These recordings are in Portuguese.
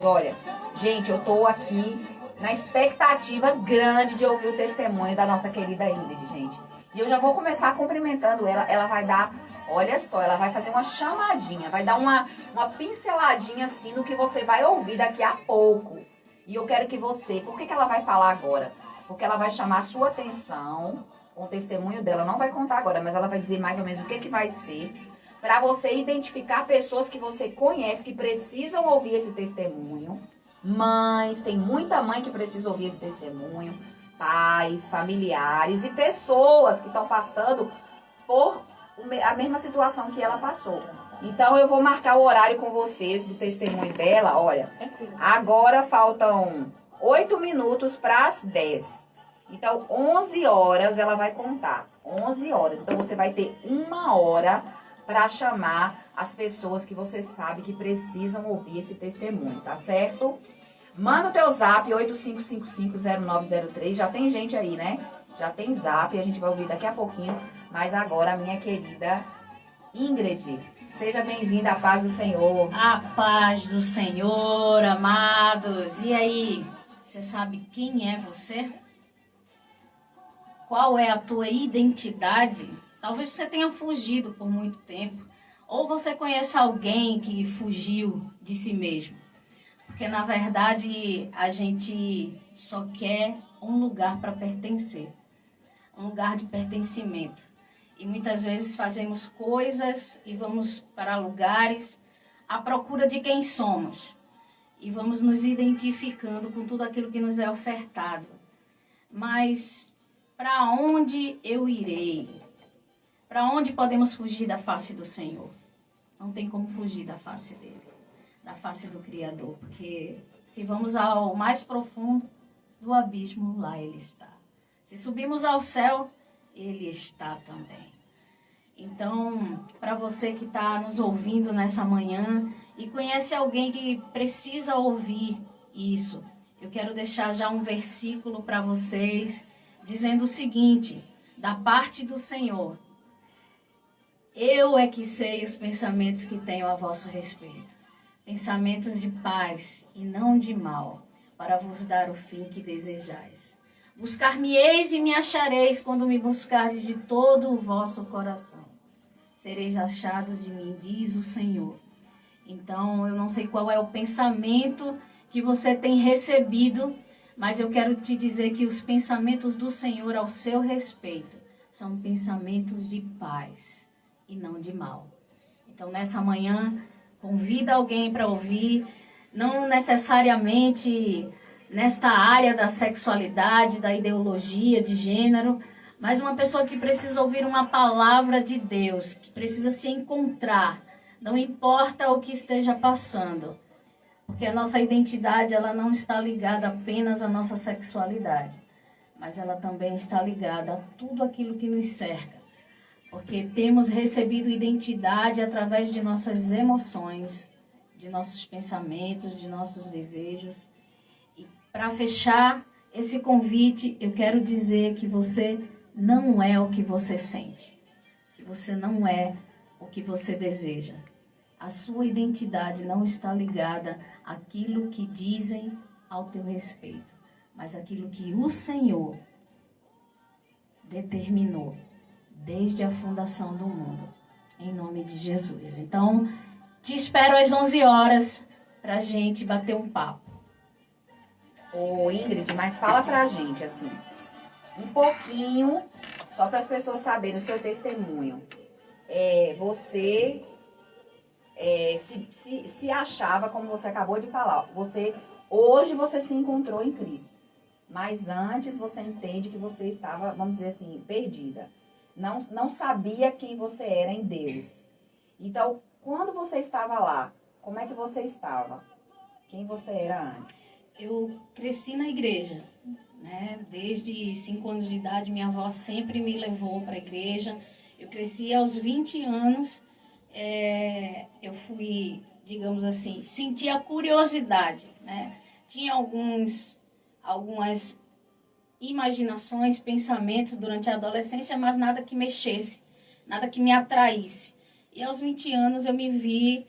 Olha, gente, eu tô aqui na expectativa grande de ouvir o testemunho da nossa querida Ingrid, gente. E eu já vou começar cumprimentando ela. Ela vai dar, olha só, ela vai fazer uma chamadinha, vai dar uma pinceladinha assim no que você vai ouvir daqui a pouco. E eu quero que você, por que ela vai falar agora? Porque ela vai chamar a sua atenção com o testemunho dela. Não vai contar agora, mas ela vai dizer mais ou menos o que vai ser. Para você identificar pessoas que você conhece que precisam ouvir esse testemunho. Mães, tem muita mãe que precisa ouvir esse testemunho. Pais, familiares e pessoas que estão passando por a mesma situação que ela passou. Então eu vou marcar o horário com vocês do testemunho dela. Olha, agora faltam 8 minutos para as 10. Então 11 horas ela vai contar. 11 horas. Então você vai ter 1 hora para chamar as pessoas que você sabe que precisam ouvir esse testemunho, tá certo? Manda o teu zap, 85550903. Já tem gente aí, né? Já tem zap, a gente vai ouvir daqui a pouquinho. Mas agora, minha querida Ingrid, seja bem-vinda à paz do Senhor. A paz do Senhor, amados. E aí, você sabe quem é você? Qual é a tua identidade? Talvez você tenha fugido por muito tempo. Ou você conheça alguém que fugiu de si mesmo. Porque, na verdade, a gente só quer um lugar para pertencer. Um lugar de pertencimento. E muitas vezes fazemos coisas e vamos para lugares à procura de quem somos. E vamos nos identificando com tudo aquilo que nos é ofertado. Mas para onde eu irei? Para onde podemos fugir da face do Senhor? Não tem como fugir da face dele, da face do Criador, porque se vamos ao mais profundo do abismo, lá ele está. Se subimos ao céu, ele está também. Então, para você que está nos ouvindo nessa manhã e conhece alguém que precisa ouvir isso, eu quero deixar já um versículo para vocês, dizendo o seguinte, da parte do Senhor: eu é que sei os pensamentos que tenho a vosso respeito, pensamentos de paz e não de mal, para vos dar o fim que desejais. Buscar-me-eis e me achareis quando me buscardes de todo o vosso coração. Sereis achados de mim, diz o Senhor. Então, eu não sei qual é o pensamento que você tem recebido, mas eu quero te dizer que os pensamentos do Senhor ao seu respeito são pensamentos de paz e não de mal. Então, nessa manhã, convida alguém para ouvir, não necessariamente nesta área da sexualidade, da ideologia de gênero, mas uma pessoa que precisa ouvir uma palavra de Deus, que precisa se encontrar, não importa o que esteja passando, porque a nossa identidade ela não está ligada apenas à nossa sexualidade, mas ela também está ligada a tudo aquilo que nos cerca. Porque temos recebido identidade através de nossas emoções, de nossos pensamentos, de nossos desejos. E para fechar esse convite, eu quero dizer que você não é o que você sente. Que você não é o que você deseja. A sua identidade não está ligada àquilo que dizem ao teu respeito, mas àquilo que o Senhor determinou desde a fundação do mundo, em nome de Jesus. Então, te espero às 11 horas para a gente bater um papo. Ô Ingrid, mas fala pra gente, assim, um pouquinho, só para as pessoas saberem o seu testemunho. Você se achava, como você acabou de falar, hoje você se encontrou em Cristo, mas antes você entende que você estava, vamos dizer assim, perdida. Não sabia quem você era em Deus. Então, quando você estava lá, como é que você estava? Quem você era antes? Eu cresci na igreja, né? Desde 5 anos de idade, minha avó sempre me levou para a igreja. Eu cresci aos 20 anos, eu fui, digamos assim, senti a curiosidade, né? Tinha algumas imaginações, pensamentos durante a adolescência, mas nada que mexesse, nada que me atraísse. E aos 20 anos eu me vi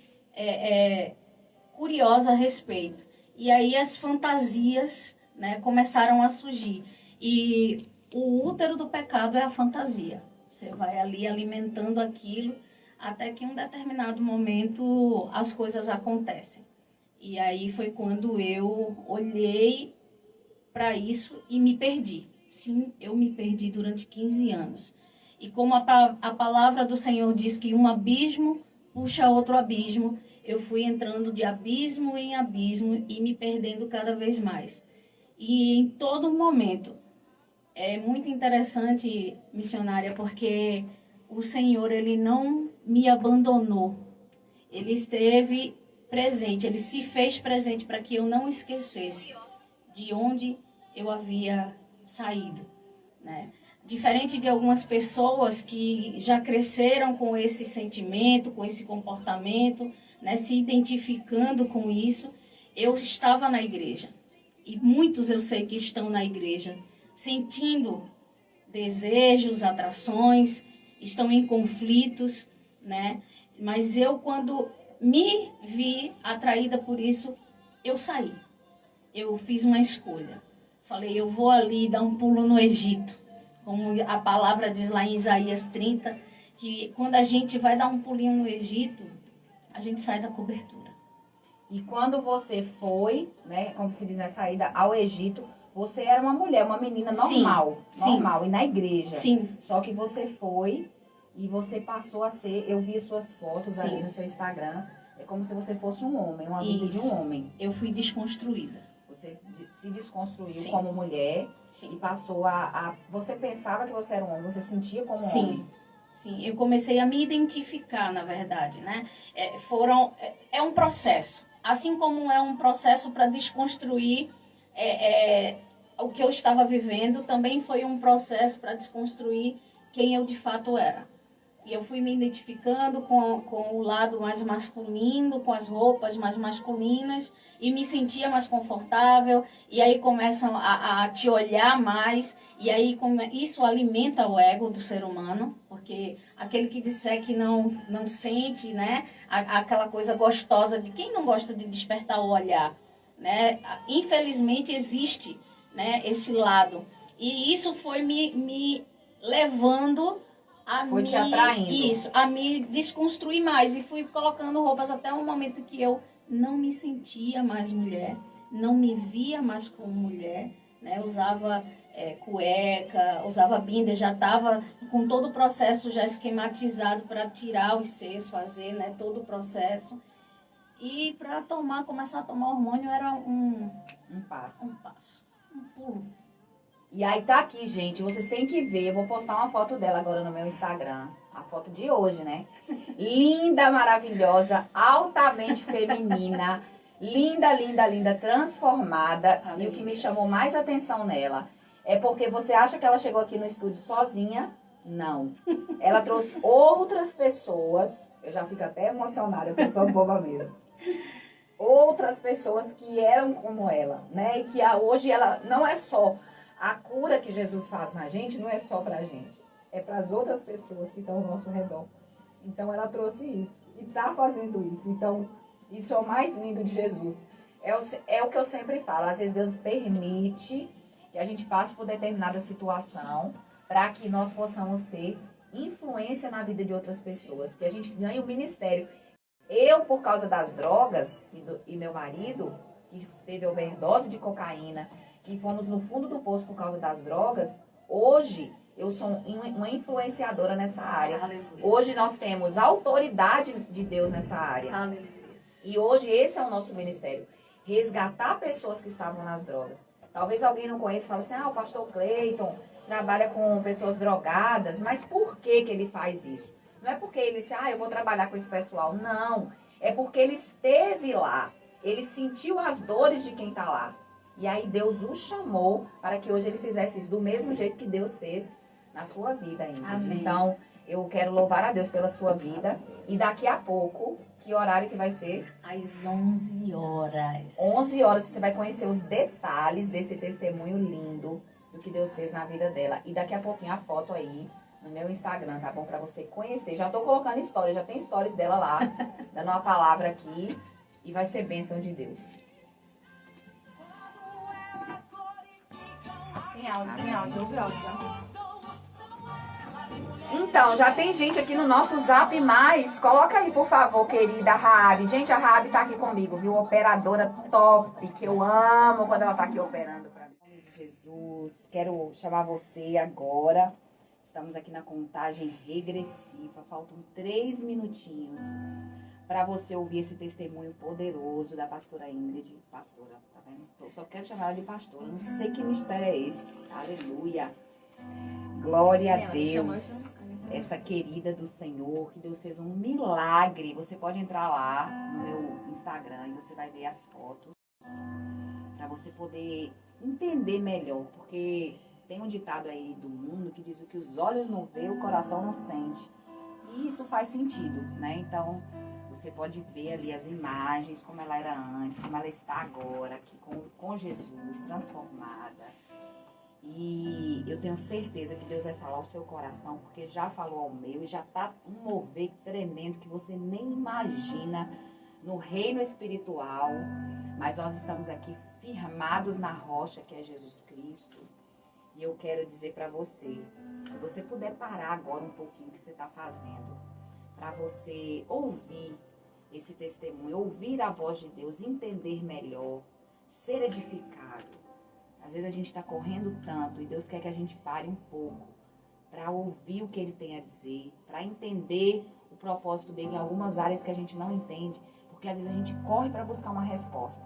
curiosa a respeito. E aí as fantasias, né, começaram a surgir. E o útero do pecado é a fantasia. Você vai ali alimentando aquilo até que em um determinado momento as coisas acontecem. E aí foi quando eu olhei para isso e me perdi. Sim, eu me perdi durante 15 anos. E como a palavra do Senhor diz que um abismo puxa outro abismo, eu fui entrando de abismo em abismo e me perdendo cada vez mais. E em todo momento, é muito interessante, missionária, porque o Senhor, ele não me abandonou. Ele esteve presente, ele se fez presente para que eu não esquecesse de onde eu havia saído, né? Diferente de algumas pessoas que já cresceram com esse sentimento, com esse comportamento, né, se identificando com isso, eu estava na igreja. E muitos eu sei que estão na igreja, sentindo desejos, atrações, estão em conflitos, né? Mas eu, quando me vi atraída por isso, eu saí. Eu fiz uma escolha. Falei, eu vou ali dar um pulo no Egito. Como a palavra diz lá em Isaías 30, que quando a gente vai dar um pulinho no Egito, a gente sai da cobertura. E quando você foi, né, como se diz na saída ao Egito, você era uma mulher, uma menina normal, Sim, normal, e na igreja. Sim. Só que você foi e você passou a ser, eu vi suas fotos Sim. ali no seu Instagram, é como se você fosse um homem, uma vida de um homem. Eu fui desconstruída. Você se desconstruiu Sim. como mulher. Sim. E passou a... Você pensava que você era um homem, você sentia como Sim. homem. Sim, eu comecei a me identificar, na verdade, né? É um processo. Assim como é um processo para desconstruir o que eu estava vivendo, também foi um processo para desconstruir quem eu de fato era. E eu fui me identificando com o lado mais masculino, com as roupas mais masculinas, e me sentia mais confortável, e aí começam a te olhar mais, e aí isso alimenta o ego do ser humano, porque aquele que disser que não sente, né, aquela coisa gostosa de quem não gosta de despertar o olhar, né? Infelizmente existe, né, esse lado. E isso foi me levando Foi te atraindo. Isso, a me desconstruir mais. E fui colocando roupas até o momento que eu não me sentia mais mulher, não me via mais como mulher, né? Usava cueca, usava binder, já estava com todo o processo já esquematizado para tirar os seios, fazer, né, todo o processo. E para começar a tomar hormônio era um passo, um pulo. E aí tá aqui, gente, vocês têm que ver, eu vou postar uma foto dela agora no meu Instagram, a foto de hoje, né? Linda, maravilhosa, altamente feminina, linda, linda, linda, transformada. E o que me chamou mais atenção nela é porque você acha que ela chegou aqui no estúdio sozinha? Não. Ela trouxe outras pessoas, eu já fico até emocionada, eu sou boba mesmo. Outras pessoas que eram como ela, né? E que hoje ela não é só... A cura que Jesus faz na gente não é só pra gente, é para as outras pessoas que estão ao nosso redor. Então ela trouxe isso e tá fazendo isso. Então isso é o mais lindo de Jesus. É o que eu sempre falo, às vezes Deus permite que a gente passe por determinada situação para que nós possamos ser influência na vida de outras pessoas, que a gente ganhe um ministério. Eu, por causa das drogas, e meu marido, que teve overdose de cocaína, que fomos no fundo do poço por causa das drogas, hoje eu sou uma influenciadora nessa área. Aleluia. Hoje nós temos autoridade de Deus nessa área. Aleluia. E hoje esse é o nosso ministério. Resgatar pessoas que estavam nas drogas. Talvez alguém não conheça e fale assim, o pastor Cleiton trabalha com pessoas drogadas, mas por que ele faz isso? Não é porque ele disse, eu vou trabalhar com esse pessoal. Não, é porque ele esteve lá. Ele sentiu as dores de quem está lá. E aí Deus o chamou para que hoje ele fizesse isso do mesmo jeito que Deus fez na sua vida ainda. Amém. Então, eu quero louvar a Deus pela sua vida. E daqui a pouco, que horário que vai ser? Às 11 horas. 11 horas você vai conhecer os detalhes desse testemunho lindo do que Deus fez na vida dela. E daqui a pouquinho a foto aí no meu Instagram, tá bom? Para você conhecer. Já tô colocando história, já tem stories dela lá, dando uma palavra aqui. E vai ser bênção de Deus. áudio, ouve áudio. Então, já tem gente aqui no nosso Zap Mais. Coloca aí, por favor, querida Rabi. Gente, a Rabi tá aqui comigo, viu? Operadora top, que eu amo quando ela tá aqui operando pra mim. Em nome de Jesus, quero chamar você agora. Estamos aqui na contagem regressiva. Faltam 3 minutinhos para você ouvir esse testemunho poderoso da pastora Ingrid. Pastora, tá vendo? Eu só quero chamar ela de pastora. Não sei que mistério é esse. Aleluia. Glória a Deus. Essa querida do Senhor, que Deus fez um milagre. Você pode entrar lá no meu Instagram e você vai ver as fotos para você poder entender melhor, porque tem um ditado aí do mundo que diz: o que os olhos não vê, o coração não sente. E isso faz sentido, né? Então, você pode ver ali as imagens, como ela era antes, como ela está agora, aqui com Jesus, transformada. E eu tenho certeza que Deus vai falar ao seu coração, porque já falou ao meu e já está um mover tremendo que você nem imagina no reino espiritual. Mas nós estamos aqui firmados na rocha que é Jesus Cristo. E eu quero dizer para você, se você puder parar agora um pouquinho o que você está fazendo, para você ouvir esse testemunho, ouvir a voz de Deus, entender melhor, ser edificado. Às vezes a gente está correndo tanto e Deus quer que a gente pare um pouco para ouvir o que Ele tem a dizer, para entender o propósito dele em algumas áreas que a gente não entende, porque às vezes a gente corre para buscar uma resposta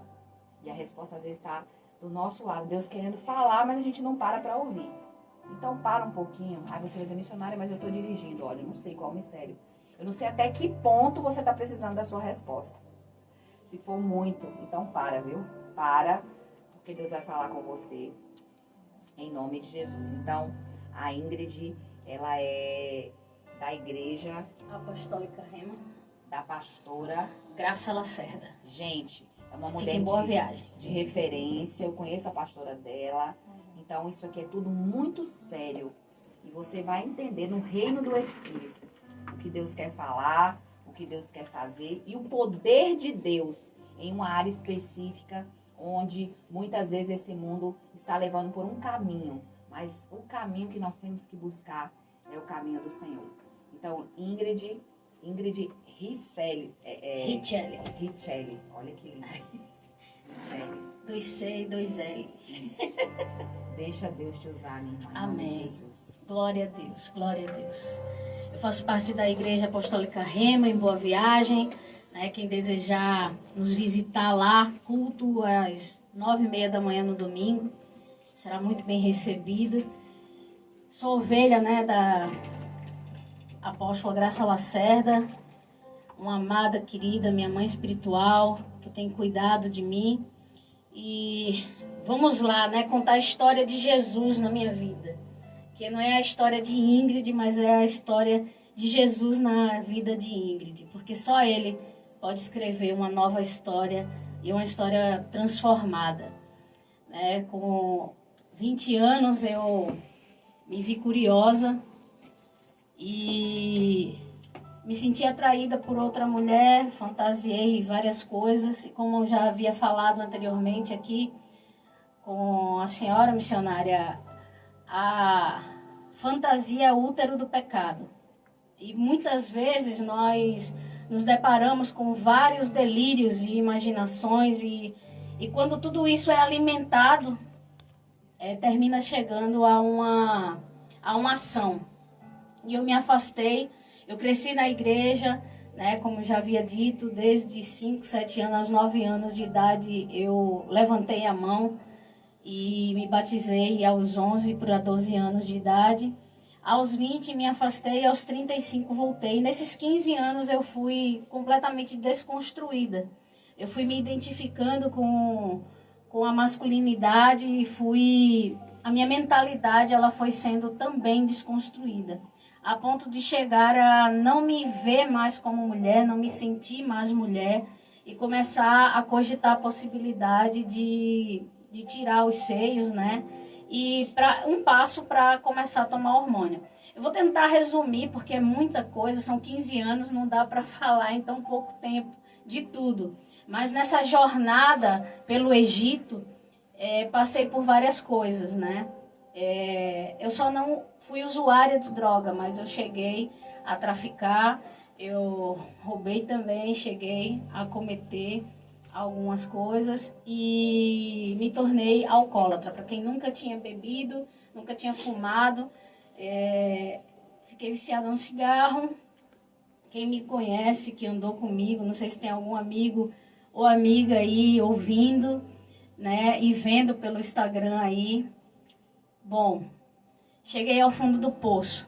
e a resposta às vezes está do nosso lado, Deus querendo falar, mas a gente não para ouvir. Então para um pouquinho. Aí você vai dizer: missionária, mas eu estou dirigindo. Olha, eu não sei qual é o mistério. Eu não sei até que ponto você está precisando da sua resposta. Se for muito, então para, viu? Para, porque Deus vai falar com você em nome de Jesus. Então, a Ingrid, ela é da igreja Apostólica Rema, da pastora Graça Lacerda. Gente, é uma Fica mulher em Boa Viagem. de referência. Eu conheço a pastora dela. Então, isso aqui é tudo muito sério. E você vai entender no reino do Espírito o que Deus quer falar, o que Deus quer fazer e o poder de Deus em uma área específica, onde muitas vezes esse mundo está levando por um caminho, mas o caminho que nós temos que buscar é o caminho do Senhor. Então, Ingrid Richelli, Richelli, olha que lindo. Richelli. 2 C e 2 L. Isso. Deixa Deus te usar, minha irmã. Amém. Em nome de Jesus. Glória a Deus, glória a Deus. Eu faço parte da Igreja Apostólica Rema, em Boa Viagem. Quem desejar nos visitar lá, culto às 9h30 da manhã no domingo, será muito bem recebido. Sou ovelha, da apóstola Graça Lacerda, uma amada, querida, minha mãe espiritual, que tem cuidado de mim. E vamos lá, contar a história de Jesus na minha vida. Que não é a história de Ingrid, mas é a história de Jesus na vida de Ingrid. Porque só Ele pode escrever uma nova história e uma história transformada. Com 20 anos eu me vi curiosa e me senti atraída por outra mulher, fantasiei várias coisas, e como eu já havia falado anteriormente aqui com a senhora missionária, a fantasia é o útero do pecado. E muitas vezes nós nos deparamos com vários delírios e imaginações, e quando tudo isso é alimentado, termina chegando a uma ação. E eu me afastei, eu cresci na igreja, como já havia dito, desde 5, 7 anos, aos 9 anos de idade, eu levantei a mão e me batizei aos 11 para 12 anos de idade. Aos 20 me afastei, aos 35 voltei. Nesses 15 anos eu fui completamente desconstruída. Eu fui me identificando com a masculinidade e a minha mentalidade ela foi sendo também desconstruída. A ponto de chegar a não me ver mais como mulher, não me sentir mais mulher e começar a cogitar a possibilidade de tirar os seios, e um passo para começar a tomar hormônio. Eu vou tentar resumir, porque é muita coisa, são 15 anos, não dá para falar em tão pouco tempo de tudo. Mas nessa jornada pelo Egito, passei por várias coisas, Eu só não fui usuária de droga, mas eu cheguei a traficar, eu roubei também, cheguei a cometer algumas coisas e me tornei alcoólatra. Para quem nunca tinha bebido, nunca tinha fumado, fiquei viciada no cigarro. Quem me conhece, que andou comigo, não sei se tem algum amigo ou amiga aí ouvindo, né, e vendo pelo Instagram aí. Bom, cheguei ao fundo do poço,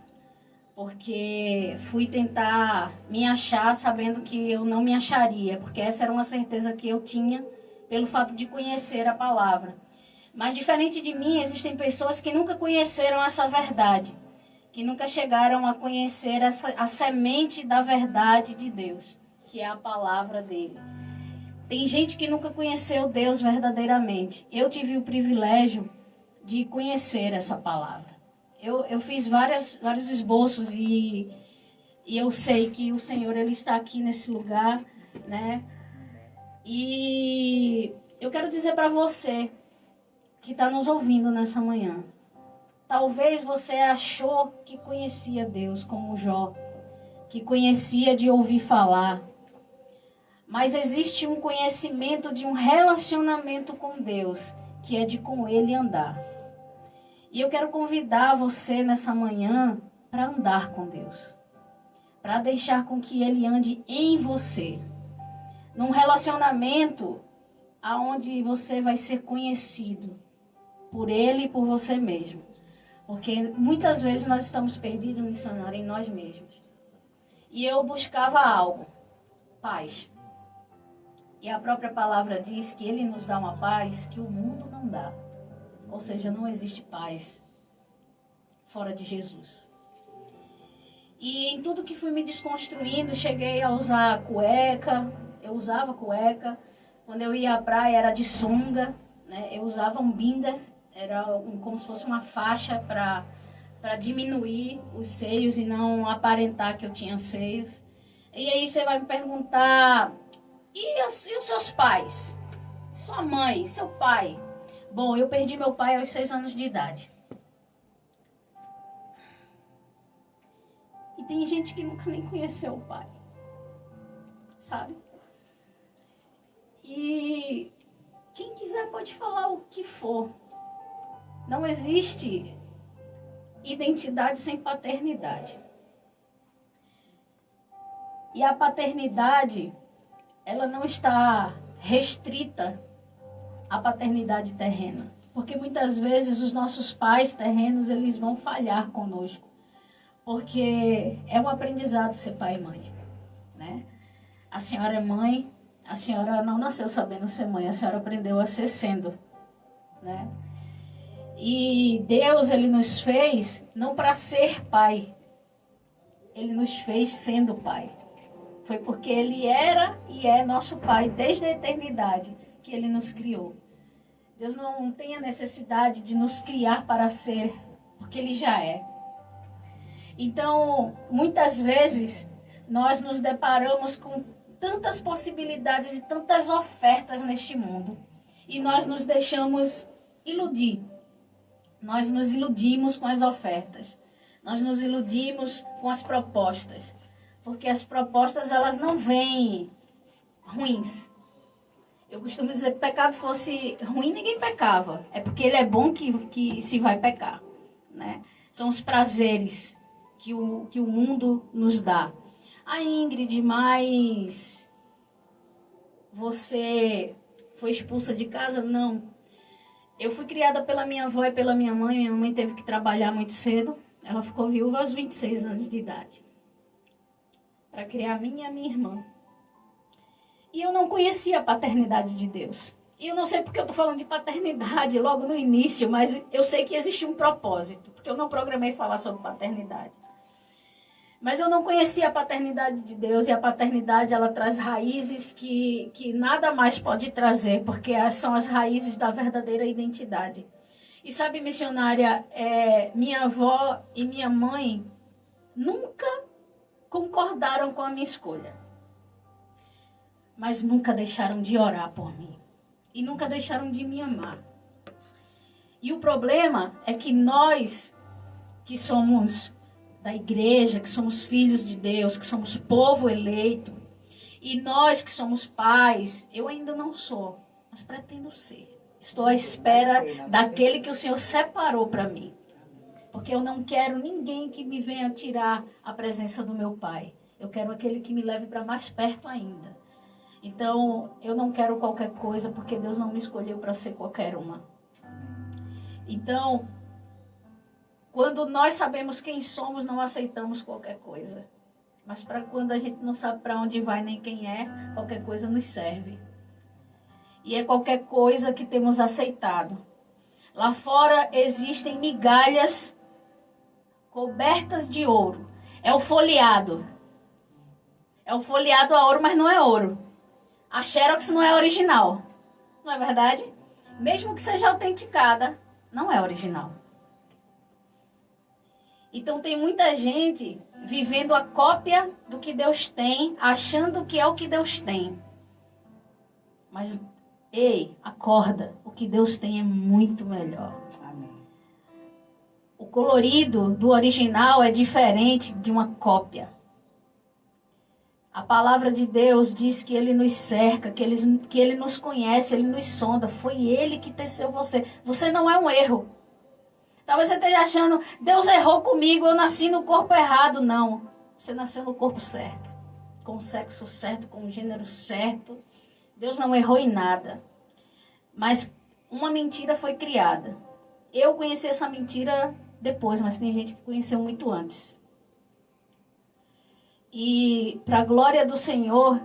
porque fui tentar me achar sabendo que eu não me acharia, porque essa era uma certeza que eu tinha pelo fato de conhecer a palavra. Mas diferente de mim, existem pessoas que nunca conheceram essa verdade, que nunca chegaram a conhecer a semente da verdade de Deus, que é a palavra dele. Tem gente que nunca conheceu Deus verdadeiramente. Eu tive o privilégio de conhecer essa palavra. Eu fiz vários esboços e eu sei que o Senhor ele está aqui nesse lugar, né? E eu quero dizer para você que está nos ouvindo nessa manhã. Talvez você achou que conhecia Deus como Jó, que conhecia de ouvir falar. Mas existe um conhecimento de um relacionamento com Deus, que é de com Ele andar. E eu quero convidar você nessa manhã para andar com Deus. Para deixar com que Ele ande em você. Num relacionamento onde você vai ser conhecido por Ele e por você mesmo. Porque muitas vezes nós estamos perdidos, missionário, em nós mesmos. E eu buscava algo, paz. E a própria palavra diz que Ele nos dá uma paz que o mundo não dá. Ou seja, não existe paz fora de Jesus. E em tudo que fui me desconstruindo, cheguei a usar cueca. Eu usava cueca. Quando eu ia à praia era de sunga, né? Eu usava um binder. Era como se fosse uma faixa para diminuir os seios e não aparentar que eu tinha seios. E aí você vai me perguntar, e os seus pais? Sua mãe, seu pai? Bom, eu perdi meu pai aos 6 anos de idade. E tem gente que nunca nem conheceu o pai, sabe? E quem quiser pode falar o que for. Não existe identidade sem paternidade. E a paternidade, ela não está restrita à paternidade terrena. Porque muitas vezes os nossos pais terrenos, eles vão falhar conosco. Porque é um aprendizado ser pai e mãe, né? A senhora é mãe, a senhora não nasceu sabendo ser mãe, a senhora aprendeu a ser sendo, né? E Deus, Ele nos fez não para ser pai. Ele nos fez sendo pai. Foi porque Ele era e é nosso pai desde a eternidade que Ele nos criou. Deus não tem a necessidade de nos criar para ser, porque Ele já é. Então, muitas vezes, nós nos deparamos com tantas possibilidades e tantas ofertas neste mundo. E nós nos deixamos iludir. Nós nos iludimos com as ofertas. Nós nos iludimos com as propostas. Porque as propostas, elas não vêm ruins. Eu costumo dizer que o pecado fosse ruim, ninguém pecava. É porque ele é bom que se vai pecar, né? São os prazeres que o mundo nos dá. A Ingrid, mas você foi expulsa de casa? Não. Eu fui criada pela minha avó e pela minha mãe. Minha mãe teve que trabalhar muito cedo. Ela ficou viúva aos 26 anos de idade. Para criar a minha e a minha irmã. E eu não conhecia a paternidade de Deus. E eu não sei porque eu estou falando de paternidade logo no início, mas eu sei que existe um propósito. Porque eu não programei falar sobre paternidade. Mas eu não conhecia a paternidade de Deus, e a paternidade ela traz raízes que nada mais pode trazer, porque são as raízes da verdadeira identidade. E sabe, missionária, minha avó e minha mãe nunca concordaram com a minha escolha, mas nunca deixaram de orar por mim e nunca deixaram de me amar. E o problema é que nós, que somos da igreja, que somos filhos de Deus, que somos povo eleito, e nós que somos pais, eu ainda não sou, mas pretendo ser. Estou à espera daquele que o Senhor separou para mim. Porque eu não quero ninguém que me venha tirar a presença do meu pai. Eu quero aquele que me leve para mais perto ainda. Então, eu não quero qualquer coisa, porque Deus não me escolheu para ser qualquer uma. Então, quando nós sabemos quem somos, não aceitamos qualquer coisa. Mas para quando a gente não sabe para onde vai nem quem é, qualquer coisa nos serve. E é qualquer coisa que temos aceitado. Lá fora existem migalhas cobertas de ouro. É o folheado. É o folheado a ouro, mas não é ouro. A Xerox não é original. Não é verdade? Mesmo que seja autenticada, não é original. Então tem muita gente vivendo a cópia do que Deus tem, achando que é o que Deus tem. Mas, ei, acorda. O que Deus tem é muito melhor. Amém. O colorido do original é diferente de uma cópia. A palavra de Deus diz que Ele nos cerca, que Ele nos conhece, Ele nos sonda. Foi Ele que teceu você. Você não é um erro. Talvez você esteja achando, Deus errou comigo, eu nasci no corpo errado. Não, você nasceu no corpo certo, com o sexo certo, com o gênero certo. Deus não errou em nada. Mas uma mentira foi criada. Eu conheci essa mentira depois, mas tem gente que conheceu muito antes. E para a glória do Senhor,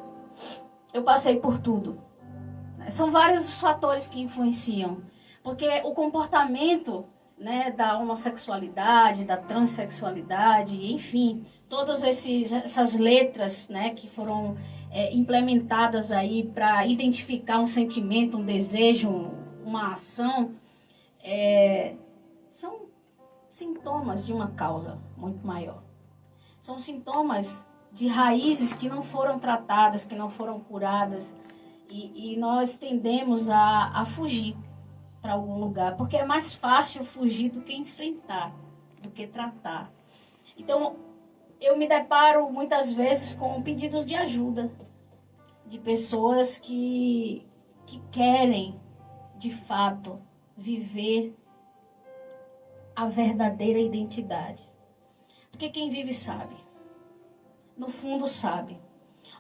eu passei por tudo. São vários os fatores que influenciam. Porque o comportamento, né, da homossexualidade, da transexualidade, enfim, todas essas letras, né, que foram implementadas aí para identificar um sentimento, um desejo, uma ação, são sintomas de uma causa muito maior. São sintomas de raízes que não foram tratadas, que não foram curadas, e nós tendemos a fugir para algum lugar, porque é mais fácil fugir do que enfrentar, do que tratar. Então, eu me deparo muitas vezes com pedidos de ajuda de pessoas que querem, de fato, viver a verdadeira identidade. Porque quem vive sabe. No fundo sabe.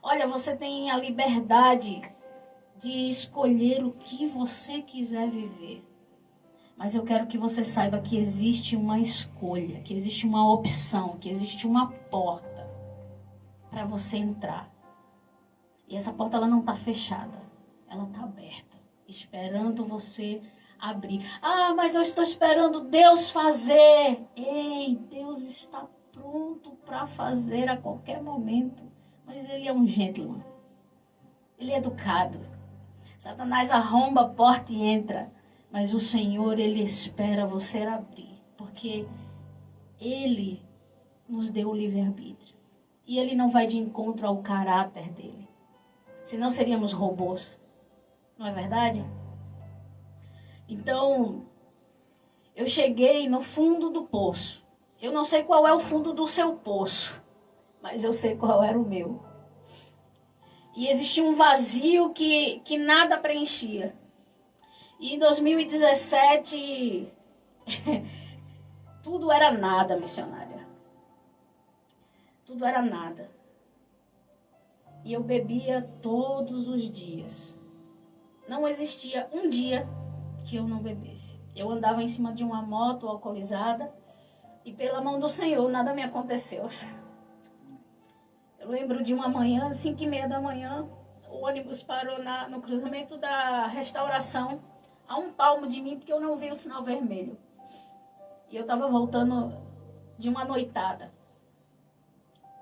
Olha, você tem a liberdade de escolher o que você quiser viver. Mas eu quero que você saiba que existe uma escolha, que existe uma opção, que existe uma porta para você entrar. E essa porta ela não está fechada, ela está aberta, esperando você abrir. Ah, mas eu estou esperando Deus fazer. Ei, Deus está pronto para fazer a qualquer momento. Mas Ele é um gentleman. Ele é educado. Satanás arromba a porta e entra. Mas o Senhor, Ele espera você abrir. Porque Ele nos deu o livre-arbítrio. E Ele não vai de encontro ao caráter dEle. Senão seríamos robôs. Não é verdade? Então, eu cheguei no fundo do poço. Eu não sei qual é o fundo do seu poço, mas eu sei qual era o meu. E existia um vazio que nada preenchia. E em 2017, tudo era nada, missionária. Tudo era nada. E eu bebia todos os dias. Não existia um dia que eu não bebesse. Eu andava em cima de uma moto alcoolizada e pela mão do Senhor nada me aconteceu. Eu lembro de uma manhã, 5h30 da manhã, o ônibus parou no cruzamento da Restauração, a 1 palmo de mim, porque eu não vi o sinal vermelho. E eu estava voltando de uma noitada.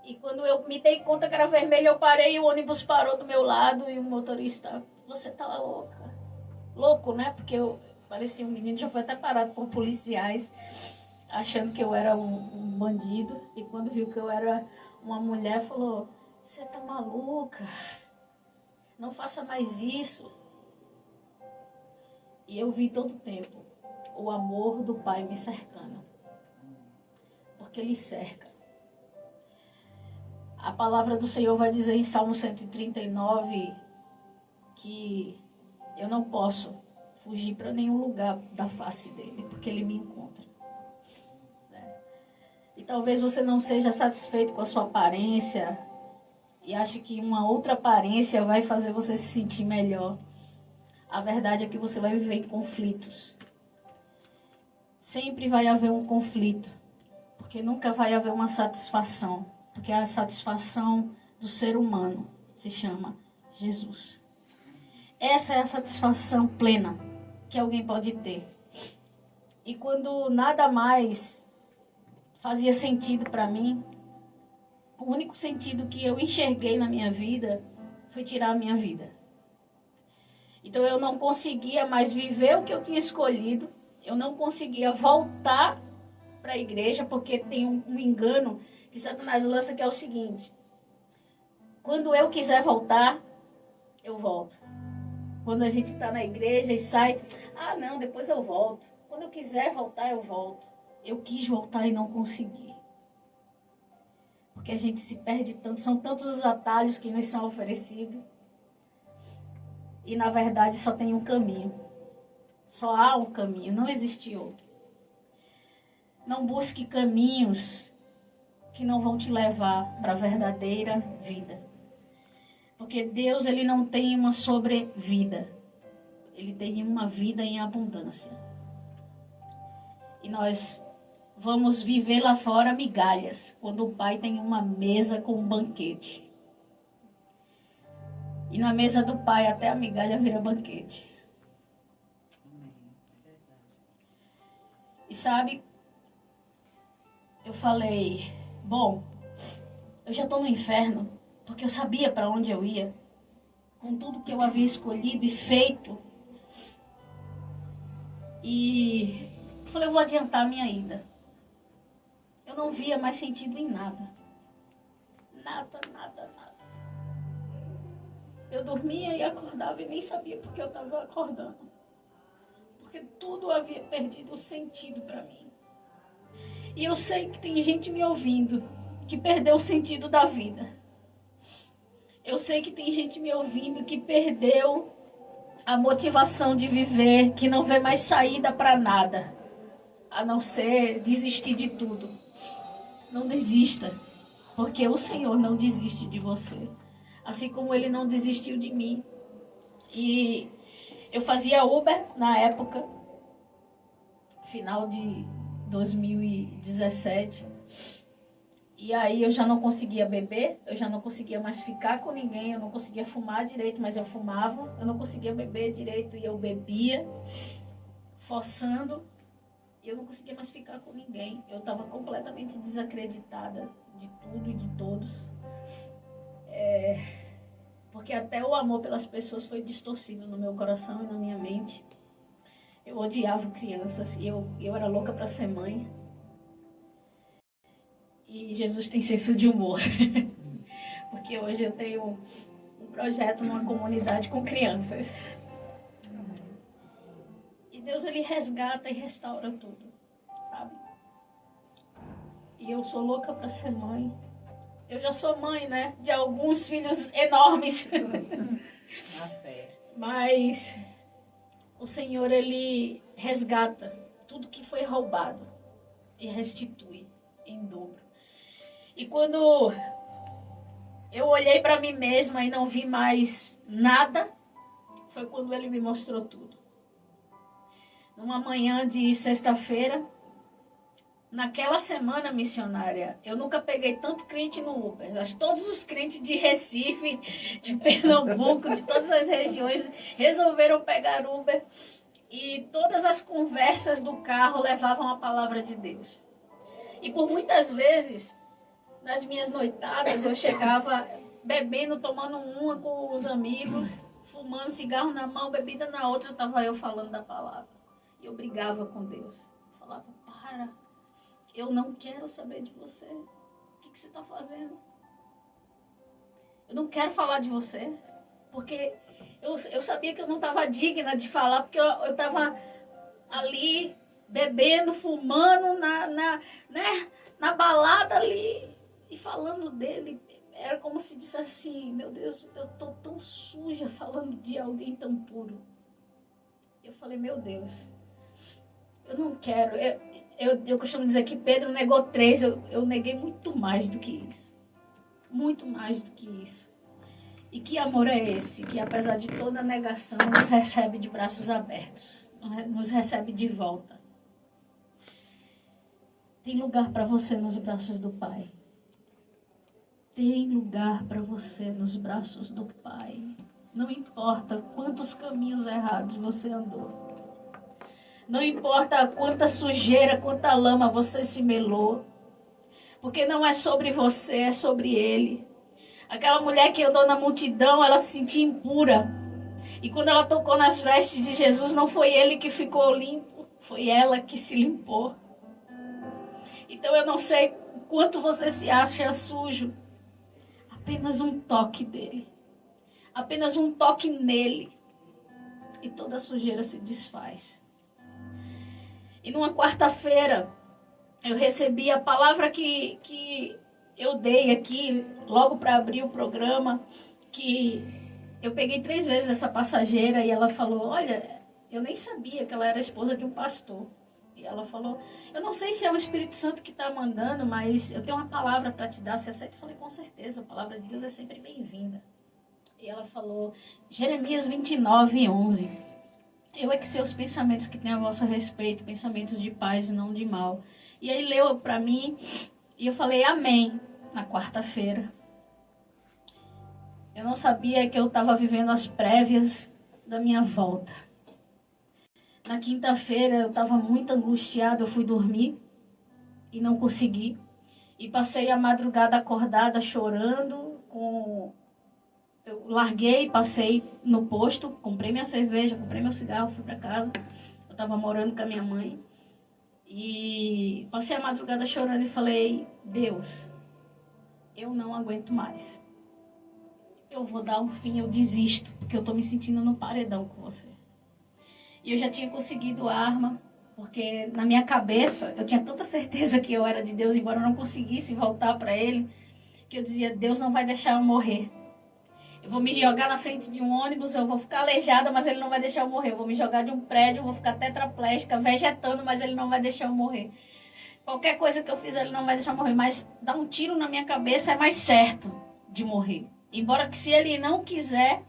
E quando eu me dei conta que era vermelho, eu parei e o ônibus parou do meu lado e o motorista, você tá louca. Louco, né? Porque eu parecia um menino, já foi até parado por policiais, achando que eu era um bandido. E quando viu que eu era uma mulher, falou, você tá maluca? Não faça mais isso. E eu vi todo o tempo o amor do Pai me cercando. Porque Ele cerca. A palavra do Senhor vai dizer em Salmo 139 que eu não posso fugir para nenhum lugar da face dele, porque Ele me encontra. E talvez você não seja satisfeito com a sua aparência e ache que uma outra aparência vai fazer você se sentir melhor. A verdade é que você vai viver em conflitos. Sempre vai haver um conflito, porque nunca vai haver uma satisfação, porque a satisfação do ser humano se chama Jesus. Essa é a satisfação plena que alguém pode ter. E quando nada mais fazia sentido para mim, o único sentido que eu enxerguei na minha vida foi tirar a minha vida. Então eu não conseguia mais viver o que eu tinha escolhido, eu não conseguia voltar para a igreja, porque tem um engano que Satanás lança, que é o seguinte: quando eu quiser voltar, eu volto. Quando a gente está na igreja e sai, não, depois eu volto. Quando eu quiser voltar, eu volto. Eu quis voltar e não consegui. Porque a gente se perde tanto, são tantos os atalhos que nos são oferecidos. E na verdade só tem um caminho. Só há um caminho, não existe outro. Não busque caminhos que não vão te levar para a verdadeira vida. Porque Deus, Ele não tem uma sobrevida. Ele tem uma vida em abundância. E nós vamos viver lá fora migalhas, quando o Pai tem uma mesa com um banquete. E na mesa do Pai até a migalha vira banquete. E sabe, eu falei, bom, eu já estou no inferno, porque eu sabia para onde eu ia, com tudo que eu havia escolhido e feito. E eu falei, eu vou adiantar a minha ida. Eu não via mais sentido em nada. Nada. Eu dormia e acordava e nem sabia porque eu estava acordando. Porque tudo havia perdido o sentido para mim. E eu sei que tem gente me ouvindo que perdeu o sentido da vida. Eu sei que tem gente me ouvindo que perdeu a motivação de viver, que não vê mais saída para nada, a não ser desistir de tudo. Não desista, porque o Senhor não desiste de você, assim como Ele não desistiu de mim. E eu fazia Uber na época, final de 2017, e aí eu já não conseguia beber, eu já não conseguia mais ficar com ninguém, eu não conseguia fumar direito, mas eu fumava, eu não conseguia beber direito e eu bebia, forçando, e eu não conseguia mais ficar com ninguém. Eu estava completamente desacreditada de tudo e de todos, porque até o amor pelas pessoas foi distorcido no meu coração e na minha mente. Eu odiava crianças e eu era louca para ser mãe. E Jesus tem senso de humor, porque hoje eu tenho um projeto numa comunidade com crianças. E Deus, Ele resgata e restaura tudo, sabe? E eu sou louca para ser mãe. Eu já sou mãe, né? De alguns filhos enormes. Mas o Senhor, Ele resgata tudo que foi roubado e restitui em dobro. E quando eu olhei para mim mesma e não vi mais nada, foi quando Ele me mostrou tudo. Numa manhã de sexta-feira, naquela semana missionária, eu nunca peguei tanto crente no Uber. Acho que todos os crentes de Recife, de Pernambuco, de todas as regiões, resolveram pegar Uber. E todas as conversas do carro levavam a palavra de Deus. E por muitas vezes, nas minhas noitadas, eu chegava bebendo, tomando uma com os amigos, fumando cigarro na mão, bebida na outra, estava eu falando da palavra. E eu brigava com Deus. Eu falava, para, eu não quero saber de você. O que você está fazendo? Eu não quero falar de você. Porque eu sabia que eu não estava digna de falar, porque eu estava ali, bebendo, fumando, na balada ali, e falando dele. Era como se dissesse assim, meu Deus, eu tô tão suja falando de alguém tão puro. Eu falei, meu Deus, eu não quero. Eu costumo dizer que Pedro negou 3, eu neguei muito mais do que isso. Muito mais do que isso. E que amor é esse, que apesar de toda a negação, nos recebe de braços abertos, nos recebe de volta. Tem lugar para você nos braços do Pai. Tem lugar para você nos braços do Pai. Não importa quantos caminhos errados você andou. Não importa quanta sujeira, quanta lama você se melou. Porque não é sobre você, é sobre Ele. Aquela mulher que andou na multidão, ela se sentia impura. E quando ela tocou nas vestes de Jesus, não foi Ele que ficou limpo, foi ela que se limpou. Então eu não sei quanto você se acha sujo. Apenas um toque dele. Apenas um toque nele. E toda a sujeira se desfaz. E numa quarta-feira, eu recebi a palavra que eu dei aqui, logo para abrir o programa, que eu peguei 3 vezes essa passageira e ela falou, olha, eu nem sabia que ela era esposa de um pastor. E ela falou, eu não sei se é o Espírito Santo que está mandando, mas eu tenho uma palavra para te dar, você aceita? Eu falei, com certeza, a palavra de Deus é sempre bem-vinda. E ela falou, Jeremias 29:11. Eu é que sei os pensamentos que tenho a vosso respeito, pensamentos de paz e não de mal. E aí leu para mim e eu falei, amém, na quarta-feira. Eu não sabia que eu estava vivendo as prévias da minha volta. Na quinta-feira eu estava muito angustiada, eu fui dormir e não consegui. E passei a madrugada acordada chorando. Eu larguei, passei no posto, comprei minha cerveja, comprei meu cigarro, fui para casa. Eu estava morando com a minha mãe. E passei a madrugada chorando e falei, Deus, eu não aguento mais. Eu vou dar um fim, eu desisto, porque eu estou me sentindo no paredão com você. E eu já tinha conseguido a arma, porque na minha cabeça eu tinha tanta certeza que eu era de Deus, embora eu não conseguisse voltar para Ele, que eu dizia, Deus não vai deixar eu morrer. Eu vou me jogar na frente de um ônibus, eu vou ficar aleijada, mas Ele não vai deixar eu morrer. Eu vou me jogar de um prédio, eu vou ficar tetraplégica, vegetando, mas Ele não vai deixar eu morrer. Qualquer coisa que eu fizer, Ele não vai deixar eu morrer. Mas dar um tiro na minha cabeça é mais certo de morrer. Embora que se Ele não quiser,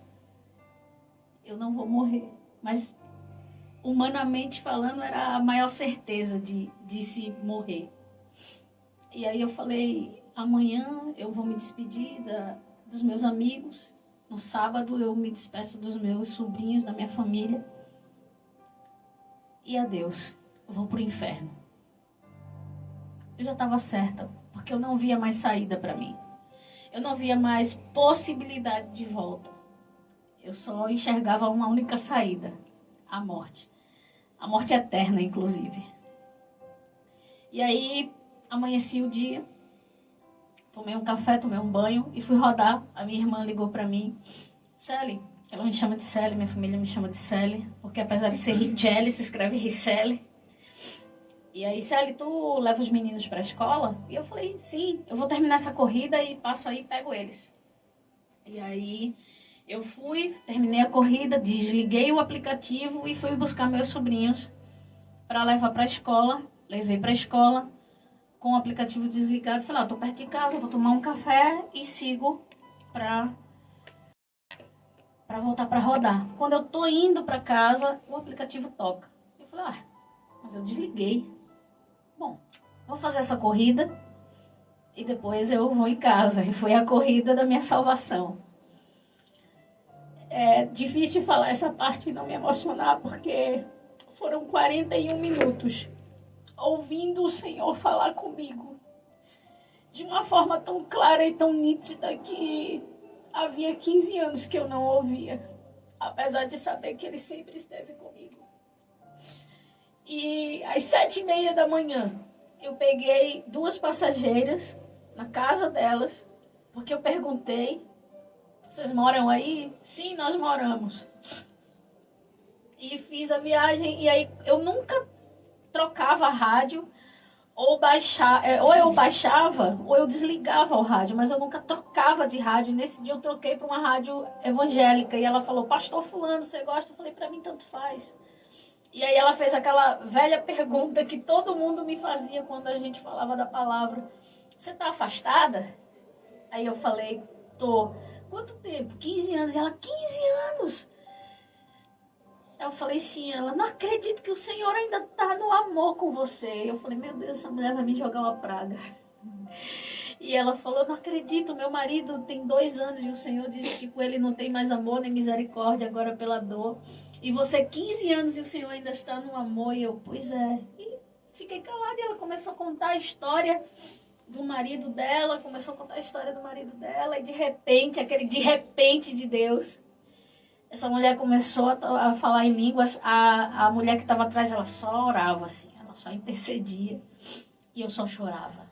eu não vou morrer. Mas humanamente falando, era a maior certeza de se morrer. E aí eu falei, amanhã eu vou me despedir dos meus amigos. No sábado eu me despeço dos meus sobrinhos, da minha família. E adeus, eu vou pro inferno. Eu já estava certa, porque eu não via mais saída para mim. Eu não via mais possibilidade de volta. Eu só enxergava uma única saída, a morte. A morte eterna, inclusive. E aí, amanheci o dia, tomei um café, tomei um banho e fui rodar. A minha irmã ligou para mim, Celi, ela me chama de Celi, minha família me chama de Celi, porque apesar de ser Richelle, se escreve Ricele. E aí, Celi, tu leva os meninos para a escola? E eu falei, sim, eu vou terminar essa corrida e passo aí e pego eles. E aí, eu fui, terminei a corrida, desliguei o aplicativo e fui buscar meus sobrinhos para levar para a escola. Levei para a escola com o aplicativo desligado. Falei, tô perto de casa, vou tomar um café e sigo para voltar para rodar. Quando eu tô indo para casa, o aplicativo toca. Eu falei, mas eu desliguei. Bom, vou fazer essa corrida e depois eu vou em casa. E foi a corrida da minha salvação. É difícil falar essa parte e não me emocionar, porque foram 41 minutos ouvindo o Senhor falar comigo de uma forma tão clara e tão nítida que havia 15 anos que eu não ouvia, apesar de saber que Ele sempre esteve comigo. E às 7:30 da manhã, eu peguei 2 passageiras na casa delas, porque eu perguntei, vocês moram aí? Sim, nós moramos. e fiz a viagem. E aí eu nunca trocava a rádio, ou eu baixava, ou eu desligava o rádio, mas eu nunca trocava de rádio. Nesse dia eu troquei para uma rádio evangélica e ela falou: pastor fulano, você gosta? Eu falei: para mim tanto faz. E aí ela fez aquela velha pergunta que todo mundo me fazia quando a gente falava da palavra: você tá afastada? Aí eu falei: tô. Quanto tempo? 15 anos. E ela: 15 anos? Eu falei: sim. Ela: não acredito que o Senhor ainda tá no amor com você. Eu falei: meu Deus, essa mulher vai me jogar uma praga. E ela falou: não acredito, meu marido tem 2 anos e o Senhor disse que com ele não tem mais amor nem misericórdia, agora pela dor. E você 15 anos e o Senhor ainda está no amor. E eu: pois é. E fiquei calada e ela começou a contar a história do marido dela, começou a contar a história do marido dela. E de repente, aquele de repente de Deus, essa mulher começou a falar em línguas. A mulher que estava atrás, ela só orava assim, ela só intercedia. E eu só chorava.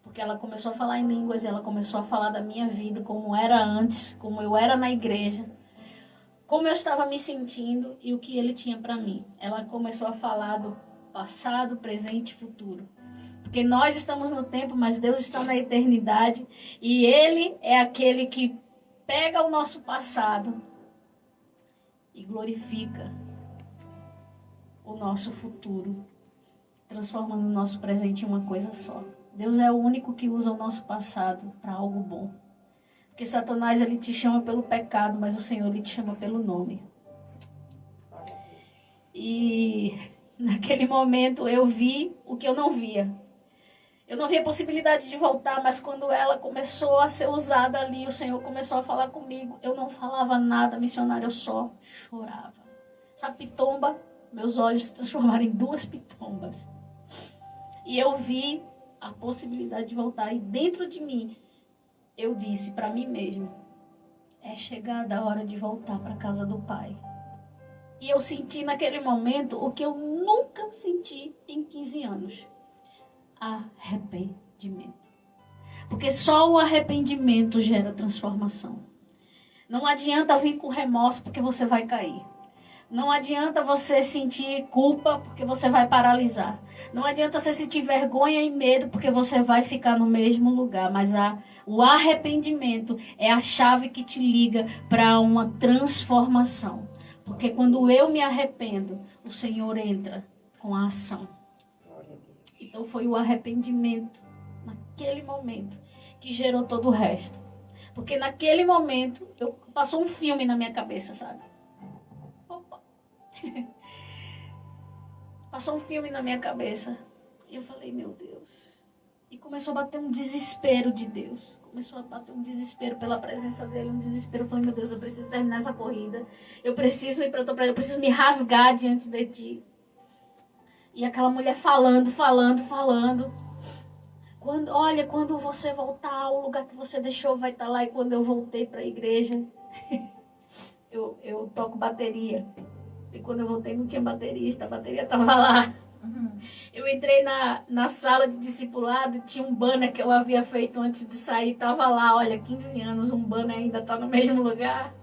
Porque ela começou a falar em línguas e ela começou a falar da minha vida, como era antes, como eu era na igreja, como eu estava me sentindo e o que ele tinha para mim. Ela começou a falar do passado, presente e futuro. Porque nós estamos no tempo, mas Deus está na eternidade. E Ele é aquele que pega o nosso passado e glorifica o nosso futuro, transformando o nosso presente em uma coisa só. Deus é o único que usa o nosso passado para algo bom. Porque Satanás, ele te chama pelo pecado, mas o Senhor, ele te chama pelo nome. E naquele momento eu vi o que eu não via. Eu não via possibilidade de voltar, mas quando ela começou a ser usada ali, o Senhor começou a falar comigo. Eu não falava nada, missionária, eu só chorava. Sabe, pitomba? Meus olhos se transformaram em 2 pitombas. E eu vi a possibilidade de voltar. E dentro de mim, eu disse para mim mesma: é chegada a hora de voltar para a casa do Pai. E eu senti naquele momento o que eu nunca senti em 15 anos. Arrependimento. Porque só o arrependimento gera transformação. Não adianta vir com remorso, porque você vai cair. Não adianta você sentir culpa, porque você vai paralisar. Não adianta você sentir vergonha e medo, porque você vai ficar no mesmo lugar. Mas o arrependimento é a chave que te liga para uma transformação. Porque quando eu me arrependo, o Senhor entra com a ação. Então foi o arrependimento, naquele momento, que gerou todo o resto. Porque naquele momento, passou um filme na minha cabeça, sabe? Opa! Passou um filme na minha cabeça. E eu falei: meu Deus. E começou a bater um desespero de Deus. Começou a bater um desespero pela presença dele, um desespero. Eu falei: meu Deus, eu preciso terminar essa corrida. Eu preciso ir para tua presença, eu preciso me rasgar diante de ti. E aquela mulher falando. Quando você voltar, o lugar que você deixou vai estar lá. E quando eu voltei para a igreja, eu toco bateria. E quando eu voltei não tinha baterista, a bateria estava lá. Eu entrei na sala de discipulado, tinha um banner que eu havia feito antes de sair. Estava lá, olha, 15 anos, um banner ainda está no mesmo lugar.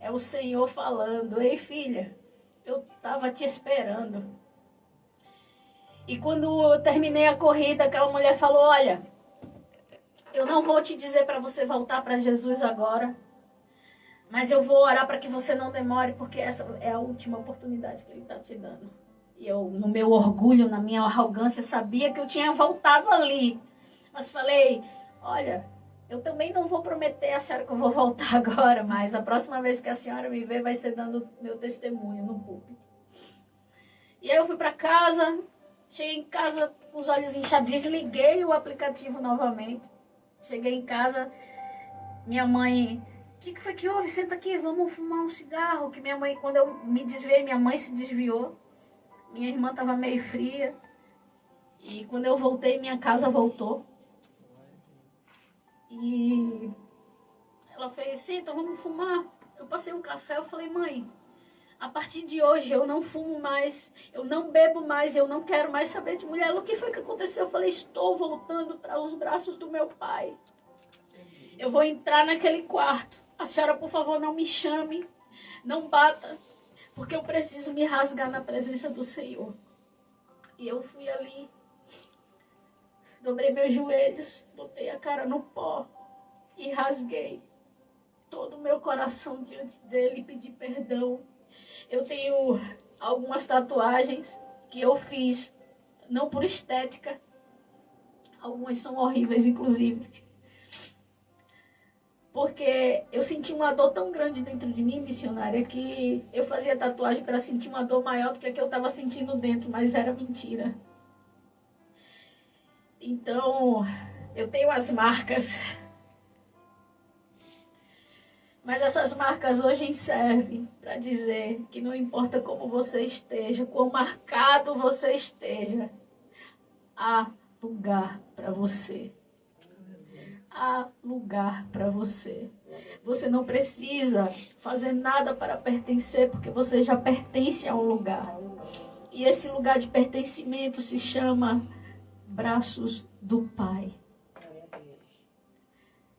É o Senhor falando: ei filha, eu estava te esperando. E quando eu terminei a corrida, aquela mulher falou: olha, eu não vou te dizer para você voltar para Jesus agora, mas eu vou orar para que você não demore, porque essa é a última oportunidade que Ele está te dando. E eu, no meu orgulho, na minha arrogância, sabia que eu tinha voltado ali. Mas falei: olha, eu também não vou prometer a senhora que eu vou voltar agora, mas a próxima vez que a senhora me ver vai ser dando meu testemunho no púlpito. E aí eu fui para casa. Cheguei em casa com os olhos inchados, desliguei o aplicativo novamente. Cheguei em casa, minha mãe: o que foi que houve? Senta aqui, vamos fumar um cigarro. Que minha mãe, quando eu me desviei, minha mãe se desviou. Minha irmã estava meio fria. E quando eu voltei, minha casa voltou. E ela fez: senta, vamos fumar. Eu passei um café, eu falei: mãe, a partir de hoje eu não fumo mais, eu não bebo mais, eu não quero mais saber de mulher. O que foi que aconteceu? Eu falei: estou voltando para os braços do meu pai. Eu vou entrar naquele quarto. A senhora, por favor, não me chame, não bata. porque eu preciso me rasgar na presença do Senhor. E eu fui ali, dobrei meus joelhos, botei a cara no pó e rasguei todo o meu coração diante dele e pedi perdão. Eu tenho algumas tatuagens que eu fiz, não por estética, algumas são horríveis, inclusive, porque eu senti uma dor tão grande dentro de mim, missionária, que eu fazia tatuagem para sentir uma dor maior do que a que eu estava sentindo dentro, mas era mentira. Então, eu tenho as marcas, mas essas marcas hoje servem para dizer que não importa como você esteja, quão marcado você esteja, há lugar para você. Há lugar para você. Você não precisa fazer nada para pertencer, porque você já pertence a um lugar. E esse lugar de pertencimento se chama braços do Pai.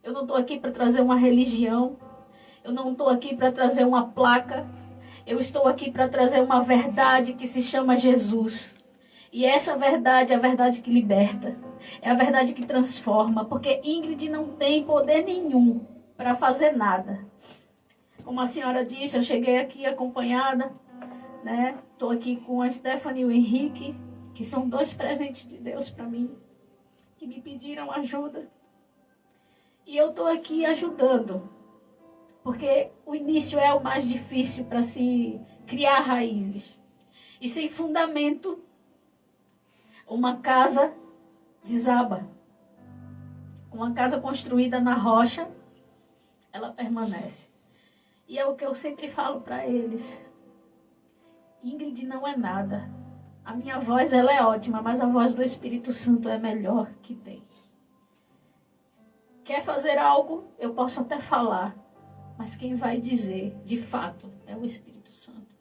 Eu não estou aqui para trazer uma religião. Eu não estou aqui para trazer uma placa. Eu estou aqui para trazer uma verdade que se chama Jesus. E essa verdade é a verdade que liberta. É a verdade que transforma. Porque Ingrid não tem poder nenhum para fazer nada. Como a senhora disse, eu cheguei aqui acompanhada, né? Estou aqui com a Stephanie e o Henrique, que são 2 presentes de Deus para mim, que me pediram ajuda. E eu estou aqui ajudando. Porque o início é o mais difícil para se criar raízes. E sem fundamento, uma casa desaba. Uma casa construída na rocha, ela permanece. E é o que eu sempre falo para eles. Ingrid não é nada. A minha voz, ela é ótima, mas a voz do Espírito Santo é a melhor que tem. Quer fazer algo? Eu posso até falar. Mas quem vai dizer, de fato, é o Espírito Santo.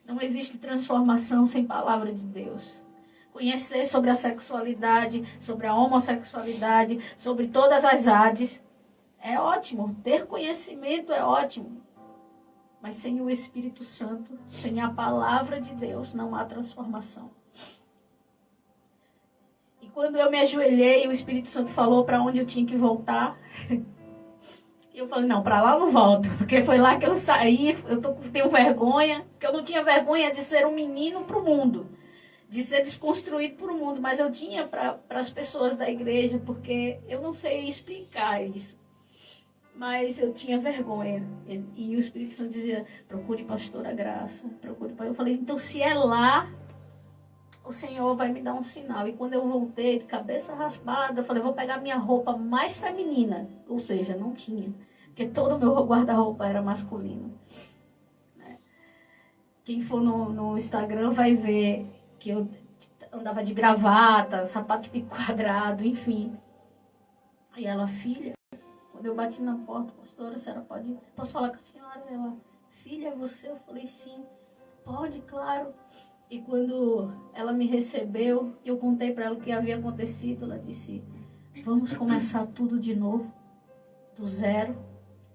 Não existe transformação sem palavra de Deus. Conhecer sobre a sexualidade, sobre a homossexualidade, sobre todas as ADs, é ótimo. Ter conhecimento é ótimo. Mas sem o Espírito Santo, sem a palavra de Deus, não há transformação. E quando eu me ajoelhei, o Espírito Santo falou para onde eu tinha que voltar. E eu falei, não, para lá eu não volto, porque foi lá que eu saí, tenho vergonha, porque eu não tinha vergonha de ser um menino para o mundo, de ser desconstruído para o mundo, mas eu tinha para as pessoas da igreja, porque eu não sei explicar isso, mas eu tinha vergonha. E o Espírito Santo dizia, procure pastora Graça, procure. Eu falei, então se é lá, o Senhor vai me dar um sinal. E quando eu voltei, de cabeça raspada, eu falei, vou pegar minha roupa mais feminina. Ou seja, não tinha. Porque todo o meu guarda-roupa era masculino. Quem for no Instagram vai ver que eu andava de gravata, sapato de pico quadrado, enfim. Aí ela, filha, quando eu bati na porta, pastora, a senhora posso falar com a senhora? Ela, filha, é você? Eu falei, sim. Pode, claro. E quando ela me recebeu, eu contei para ela o que havia acontecido. Ela disse, vamos começar tudo de novo, do zero.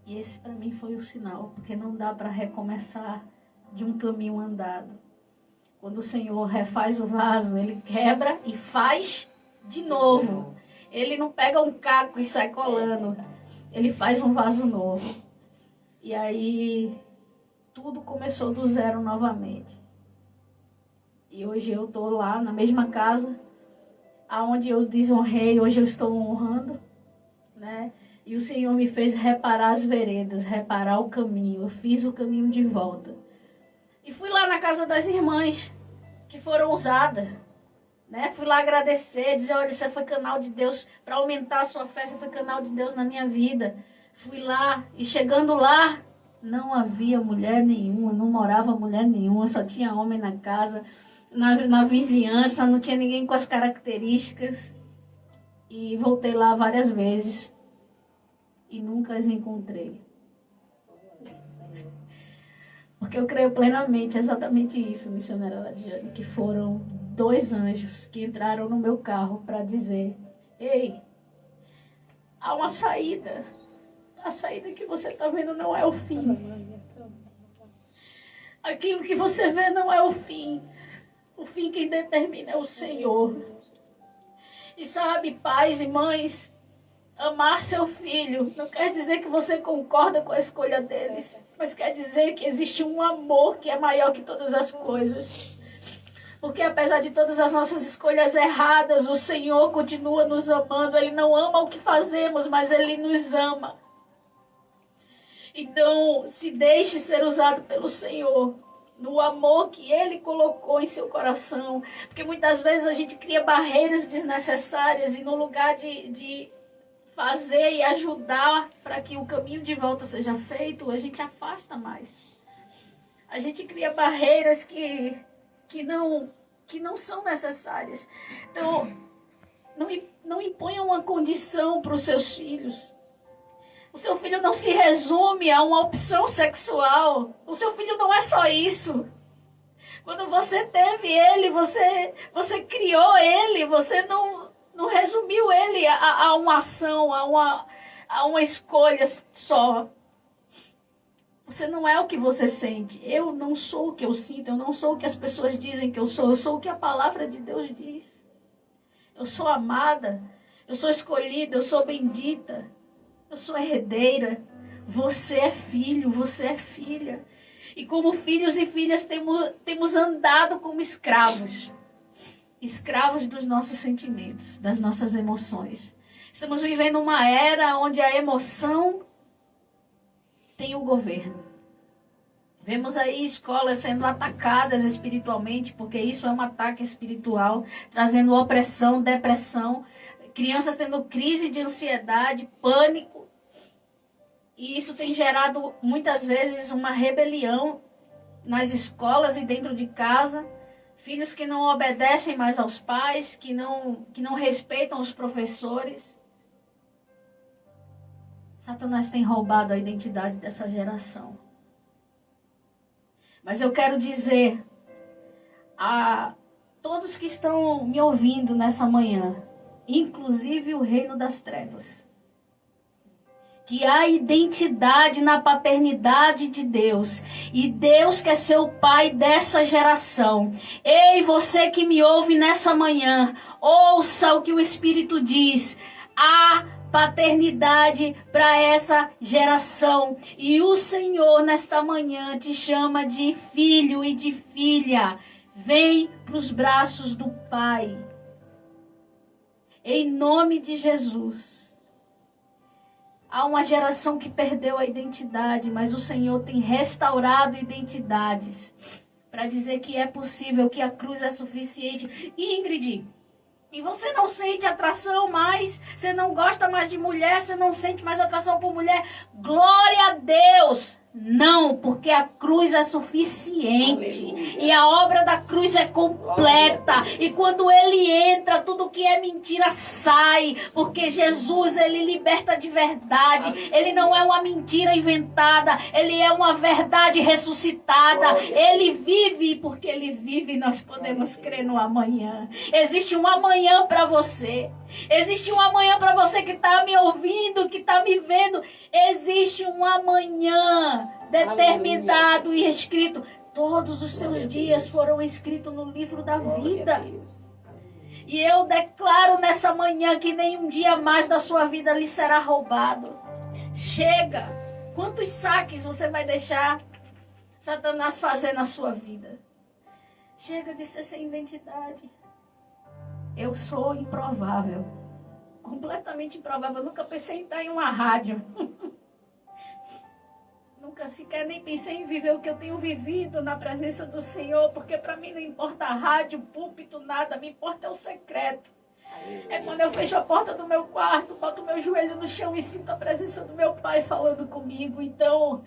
E esse para mim foi o sinal, porque não dá para recomeçar de um caminho andado. Quando o Senhor refaz o vaso, Ele quebra e faz de novo. Ele não pega um caco e sai colando. Ele faz um vaso novo. E aí, tudo começou do zero novamente. E hoje eu estou lá na mesma casa, aonde eu desonrei, hoje eu estou honrando, né? E o Senhor me fez reparar as veredas, reparar o caminho. Eu fiz o caminho de volta. E fui lá na casa das irmãs que foram usadas, né? Fui lá agradecer, dizer, olha, você foi canal de Deus para aumentar a sua fé, você foi canal de Deus na minha vida. Fui lá e chegando lá, não havia mulher nenhuma, não morava mulher nenhuma, só tinha homem na casa. Na vizinhança, não tinha ninguém com as características. E voltei lá várias vezes e nunca as encontrei. Porque eu creio plenamente, exatamente isso, missionária Ladiane, que foram 2 anjos que entraram no meu carro para dizer, ei, há uma saída. A saída que você está vendo não é o fim. Aquilo que você vê não é o fim. O fim quem determina é o Senhor. E sabe, pais e mães, amar seu filho não quer dizer que você concorda com a escolha deles, mas quer dizer que existe um amor que é maior que todas as coisas. Porque apesar de todas as nossas escolhas erradas, o Senhor continua nos amando. Ele não ama o que fazemos, mas Ele nos ama. Então, se deixe ser usado pelo Senhor, no amor que Ele colocou em seu coração. Porque muitas vezes a gente cria barreiras desnecessárias e no lugar de fazer e ajudar para que o caminho de volta seja feito, a gente afasta mais. A gente cria barreiras que não são necessárias. Então, não imponha uma condição para os seus filhos. O seu filho não se resume a uma opção sexual. O seu filho não é só isso. Quando você teve ele, você criou ele, você não resumiu ele a uma ação, a uma escolha só. Você não é o que você sente. Eu não sou o que eu sinto. Eu não sou o que as pessoas dizem que eu sou. Eu sou o que a palavra de Deus diz. Eu sou amada. Eu sou escolhida. Eu sou bendita. Eu sou herdeira. Você é filho. Você é filha. E como filhos e filhas temos andado como escravos. Escravos dos nossos sentimentos, das nossas emoções. Estamos vivendo uma era onde a emoção tem o governo. Vemos aí escolas sendo atacadas espiritualmente, porque isso é um ataque espiritual, trazendo opressão, depressão, crianças tendo crise de ansiedade, pânico. E isso tem gerado muitas vezes uma rebelião nas escolas e dentro de casa. Filhos que não obedecem mais aos pais, que não respeitam os professores. Satanás tem roubado a identidade dessa geração. Mas eu quero dizer a todos que estão me ouvindo nessa manhã, inclusive o reino das trevas, que há identidade na paternidade de Deus. E Deus quer ser o pai dessa geração. Ei, você que me ouve nessa manhã, ouça o que o Espírito diz. Há paternidade para essa geração. E o Senhor, nesta manhã, te chama de filho e de filha. Vem para os braços do Pai. Em nome de Jesus. Há uma geração que perdeu a identidade, mas o Senhor tem restaurado identidades para dizer que é possível, que a cruz é suficiente. E Ingrid, e você não sente atração mais? Você não gosta mais de mulher? Você não sente mais atração por mulher? Glória a Deus! Não, porque a cruz é suficiente. Aleluia. E a obra da cruz é completa. E quando ele entra, tudo que é mentira sai. Porque Jesus, ele liberta de verdade. Ele não é uma mentira inventada. Ele é uma verdade ressuscitada. Ele vive, porque ele vive, nós podemos crer no amanhã. Existe um amanhã para você. Existe um amanhã para você que está me ouvindo, que está me vendo. Existe um amanhã determinado e escrito. Todos os seus dias foram escritos no livro da vida. E eu declaro nessa manhã que nenhum dia mais da sua vida lhe será roubado. Chega! Quantos saques você vai deixar Satanás fazer na sua vida? Chega de ser sem identidade. Eu sou improvável. Completamente improvável. Eu nunca pensei em estar em uma rádio. Nunca sequer nem pensei em viver o que eu tenho vivido na presença do Senhor. Porque para mim não importa a rádio, púlpito, nada. Me importa é o secreto. É quando eu fecho a porta do meu quarto, boto meu joelho no chão e sinto a presença do meu Pai falando comigo. Então,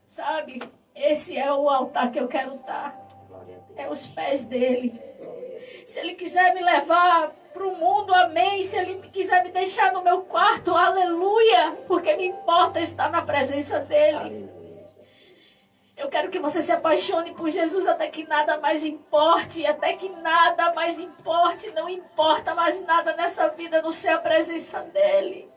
sabe, esse é o altar que eu quero estar. É os pés dele. Se ele quiser me levar para o mundo, amém. Se ele quiser me deixar no meu quarto, aleluia. Porque me importa estar na presença dele. Eu quero que você se apaixone por Jesus até que nada mais importe. Até que nada mais importe. Não importa mais nada nessa vida, não ser a presença dele.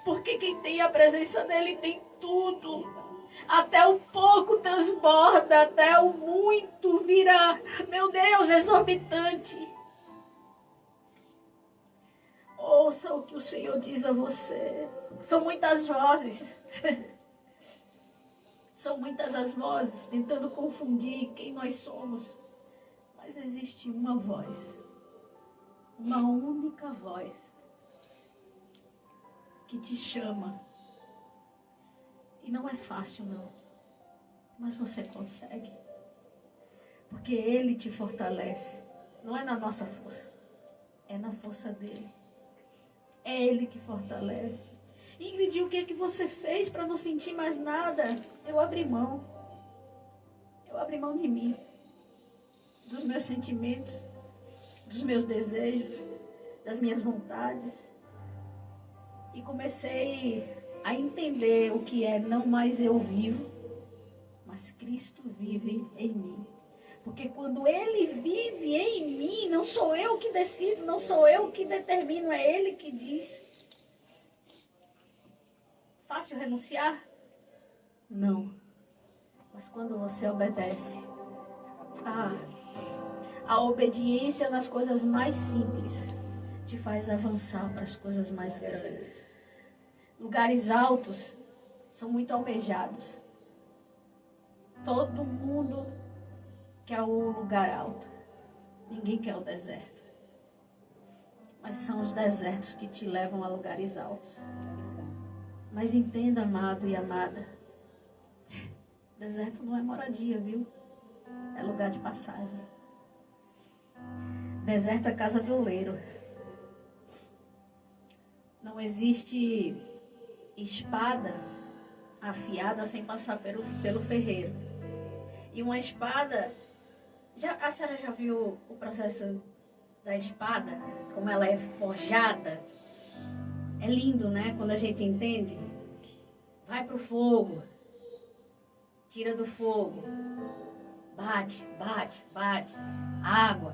Porque quem tem a presença dele tem tudo. Até o pouco transborda, até o muito vira, meu Deus, exorbitante. Ouça o que o Senhor diz a você. São muitas vozes. São muitas as vozes tentando confundir quem nós somos. Mas existe uma voz. Uma única voz que te chama. E não é fácil, não. Mas você consegue. Porque Ele te fortalece. Não é na nossa força. É na força dEle. É Ele que fortalece. Ingrid, o que é que você fez para não sentir mais nada? Eu abri mão. Eu abri mão de mim. Dos meus sentimentos. Dos meus desejos. Das minhas vontades. E comecei a entender o que é não mais eu vivo, mas Cristo vive em mim. Porque quando Ele vive em mim, não sou eu que decido, não sou eu que determino, é Ele que diz. Fácil renunciar? Não. Mas quando você obedece, a obediência nas coisas mais simples te faz avançar para as coisas mais grandes. Lugares altos são muito almejados. Todo mundo quer o lugar alto. Ninguém quer o deserto. Mas são os desertos que te levam a lugares altos. Mas entenda, amado e amada, deserto não é moradia, viu? É lugar de passagem. Deserto é casa do oleiro. Não existe espada afiada sem passar pelo ferreiro. E uma espada... a senhora já viu o processo da espada? Como ela é forjada? É lindo, né? Quando a gente entende. Vai pro fogo. Tira do fogo. Bate, bate, bate. Água.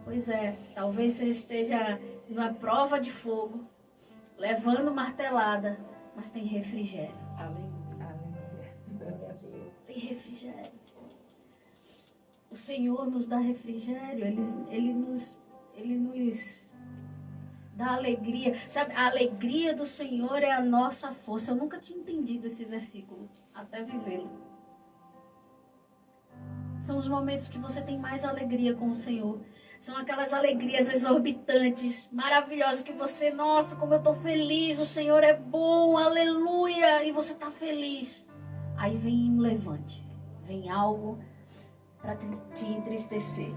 Pois é, talvez você esteja numa prova de fogo, levando martelada, mas tem refrigério. Tem refrigério. O Senhor nos dá refrigério, Ele nos dá alegria. Sabe, a alegria do Senhor é a nossa força. Eu nunca tinha entendido esse versículo, até vivê-lo. São os momentos que você tem mais alegria com o Senhor. São aquelas alegrias exorbitantes, maravilhosas, que você, nossa, como eu estou feliz, o Senhor é bom, aleluia, e você está feliz. Aí vem um levante, vem algo para te entristecer.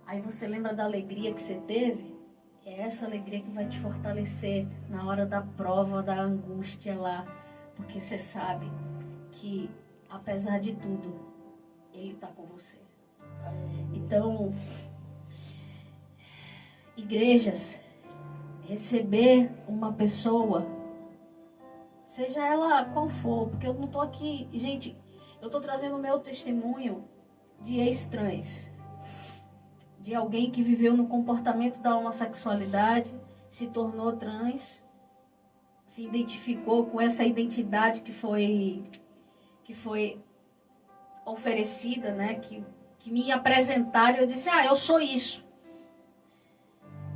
Aí você lembra da alegria que você teve? É essa alegria que vai te fortalecer na hora da prova, da angústia lá, porque você sabe que, apesar de tudo, Ele está com você. Então, igrejas, receber uma pessoa, seja ela qual for, porque eu não estou aqui, gente, eu estou trazendo o meu testemunho de estranhos, de alguém que viveu no comportamento da homossexualidade, se tornou trans, se identificou com essa identidade que foi oferecida, né? Que me apresentaram, eu disse, eu sou isso.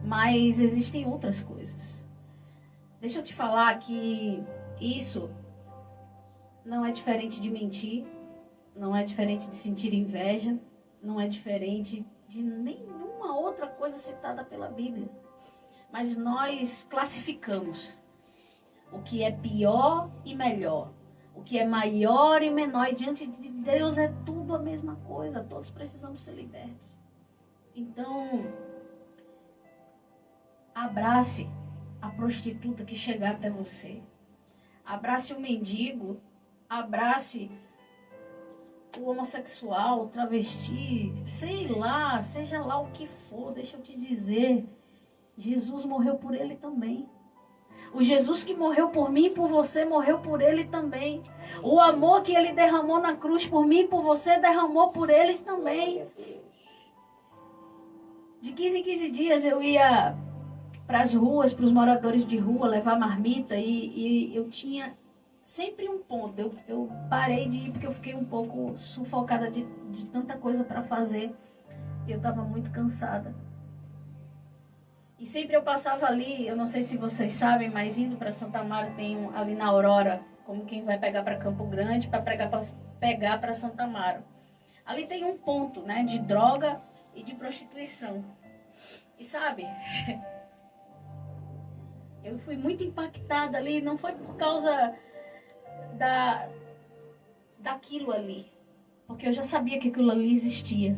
Mas existem outras coisas. Deixa eu te falar que isso não é diferente de mentir, não é diferente de sentir inveja, não é diferente de nenhuma outra coisa citada pela Bíblia. Mas nós classificamos o que é pior e melhor, o que é maior e menor, e diante de Deus é tudo a mesma coisa, todos precisamos ser libertos. Então, abrace a prostituta que chegar até você, abrace o mendigo, abrace o homossexual, o travesti, sei lá, seja lá o que for, deixa eu te dizer, Jesus morreu por ele também. O Jesus que morreu por mim e por você, morreu por ele também. O amor que ele derramou na cruz por mim e por você, derramou por eles também. De 15 em 15 dias eu ia para as ruas, para os moradores de rua, levar marmita, e eu tinha sempre um ponto. Eu parei de ir porque eu fiquei um pouco sufocada de tanta coisa para fazer. Eu estava muito cansada. E sempre eu passava ali, eu não sei se vocês sabem, mas indo para Santa Amaro tem ali na Aurora, como quem vai pegar para Campo Grande, para pegar para Santa Amaro. Ali tem um ponto, né, de droga e de prostituição. E sabe, eu fui muito impactada ali, não foi por causa daquilo ali, porque eu já sabia que aquilo ali existia.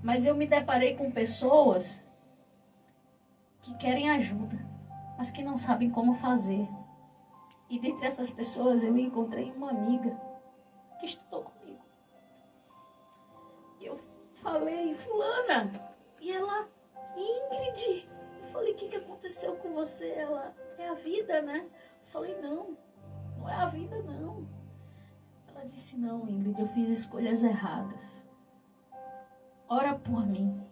Mas eu me deparei com pessoas que querem ajuda, mas que não sabem como fazer. E dentre essas pessoas eu encontrei uma amiga que estudou comigo. Eu falei, fulana, e ela, Ingrid, eu falei, o que aconteceu com você? Ela, é a vida, né? Eu falei, não é a vida, não. Ela disse, não, Ingrid, eu fiz escolhas erradas. Ora por mim.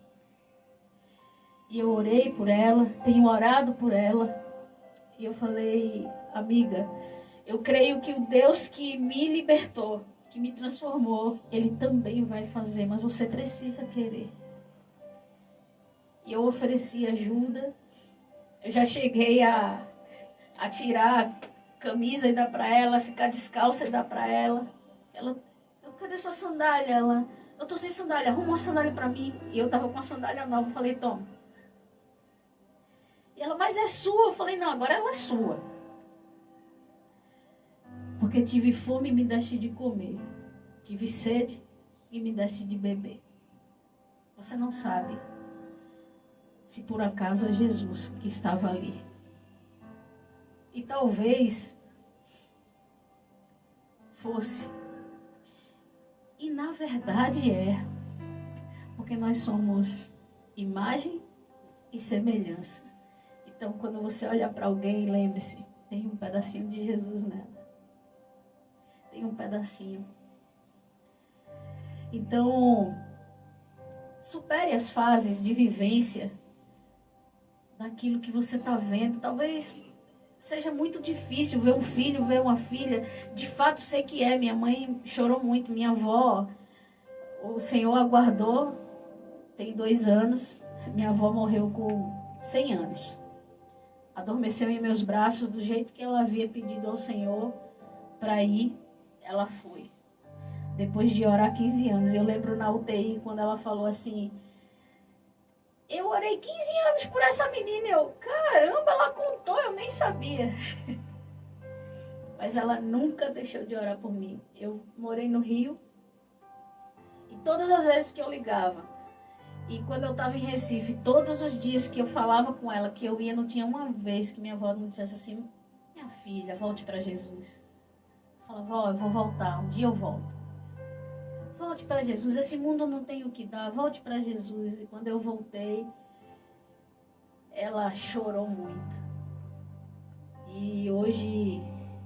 E eu orei por ela, tenho orado por ela. E eu falei, amiga, eu creio que o Deus que me libertou, que me transformou, Ele também vai fazer, mas você precisa querer. E eu ofereci ajuda. Eu já cheguei a tirar a camisa e dar para ela, ficar descalça e dar para ela. Ela, cadê sua sandália? Ela, eu tô sem sandália, arruma uma sandália para mim. E eu tava com uma sandália nova, eu falei, toma. E ela, mas é sua? Eu falei, não, agora ela é sua. Porque tive fome e me deste de comer. Tive sede e me deste de beber. Você não sabe se por acaso é Jesus que estava ali. E talvez fosse. E na verdade é. Porque nós somos imagem e semelhança. Então, quando você olha para alguém, lembre-se, tem um pedacinho de Jesus nela. Tem um pedacinho. Então, supere as fases de vivência daquilo que você está vendo. Talvez seja muito difícil ver um filho, ver uma filha. De fato, sei que é. Minha mãe chorou muito. Minha avó, o Senhor aguardou, tem 2 anos. Minha avó morreu com 100 anos. Adormeceu em meus braços do jeito que ela havia pedido ao Senhor para ir. Ela foi. Depois de orar 15 anos. Eu lembro na UTI quando ela falou assim, eu orei 15 anos por essa menina. Eu, caramba, ela contou, eu nem sabia. Mas ela nunca deixou de orar por mim. Eu morei no Rio. E todas as vezes que eu ligava, e quando eu estava em Recife, todos os dias que eu falava com ela, que eu ia, não tinha uma vez que minha avó não dissesse assim, minha filha, volte para Jesus. Eu falava, vó, eu vou voltar, um dia eu volto. Volte para Jesus, esse mundo não tem o que dar, volte para Jesus. E quando eu voltei, ela chorou muito. E hoje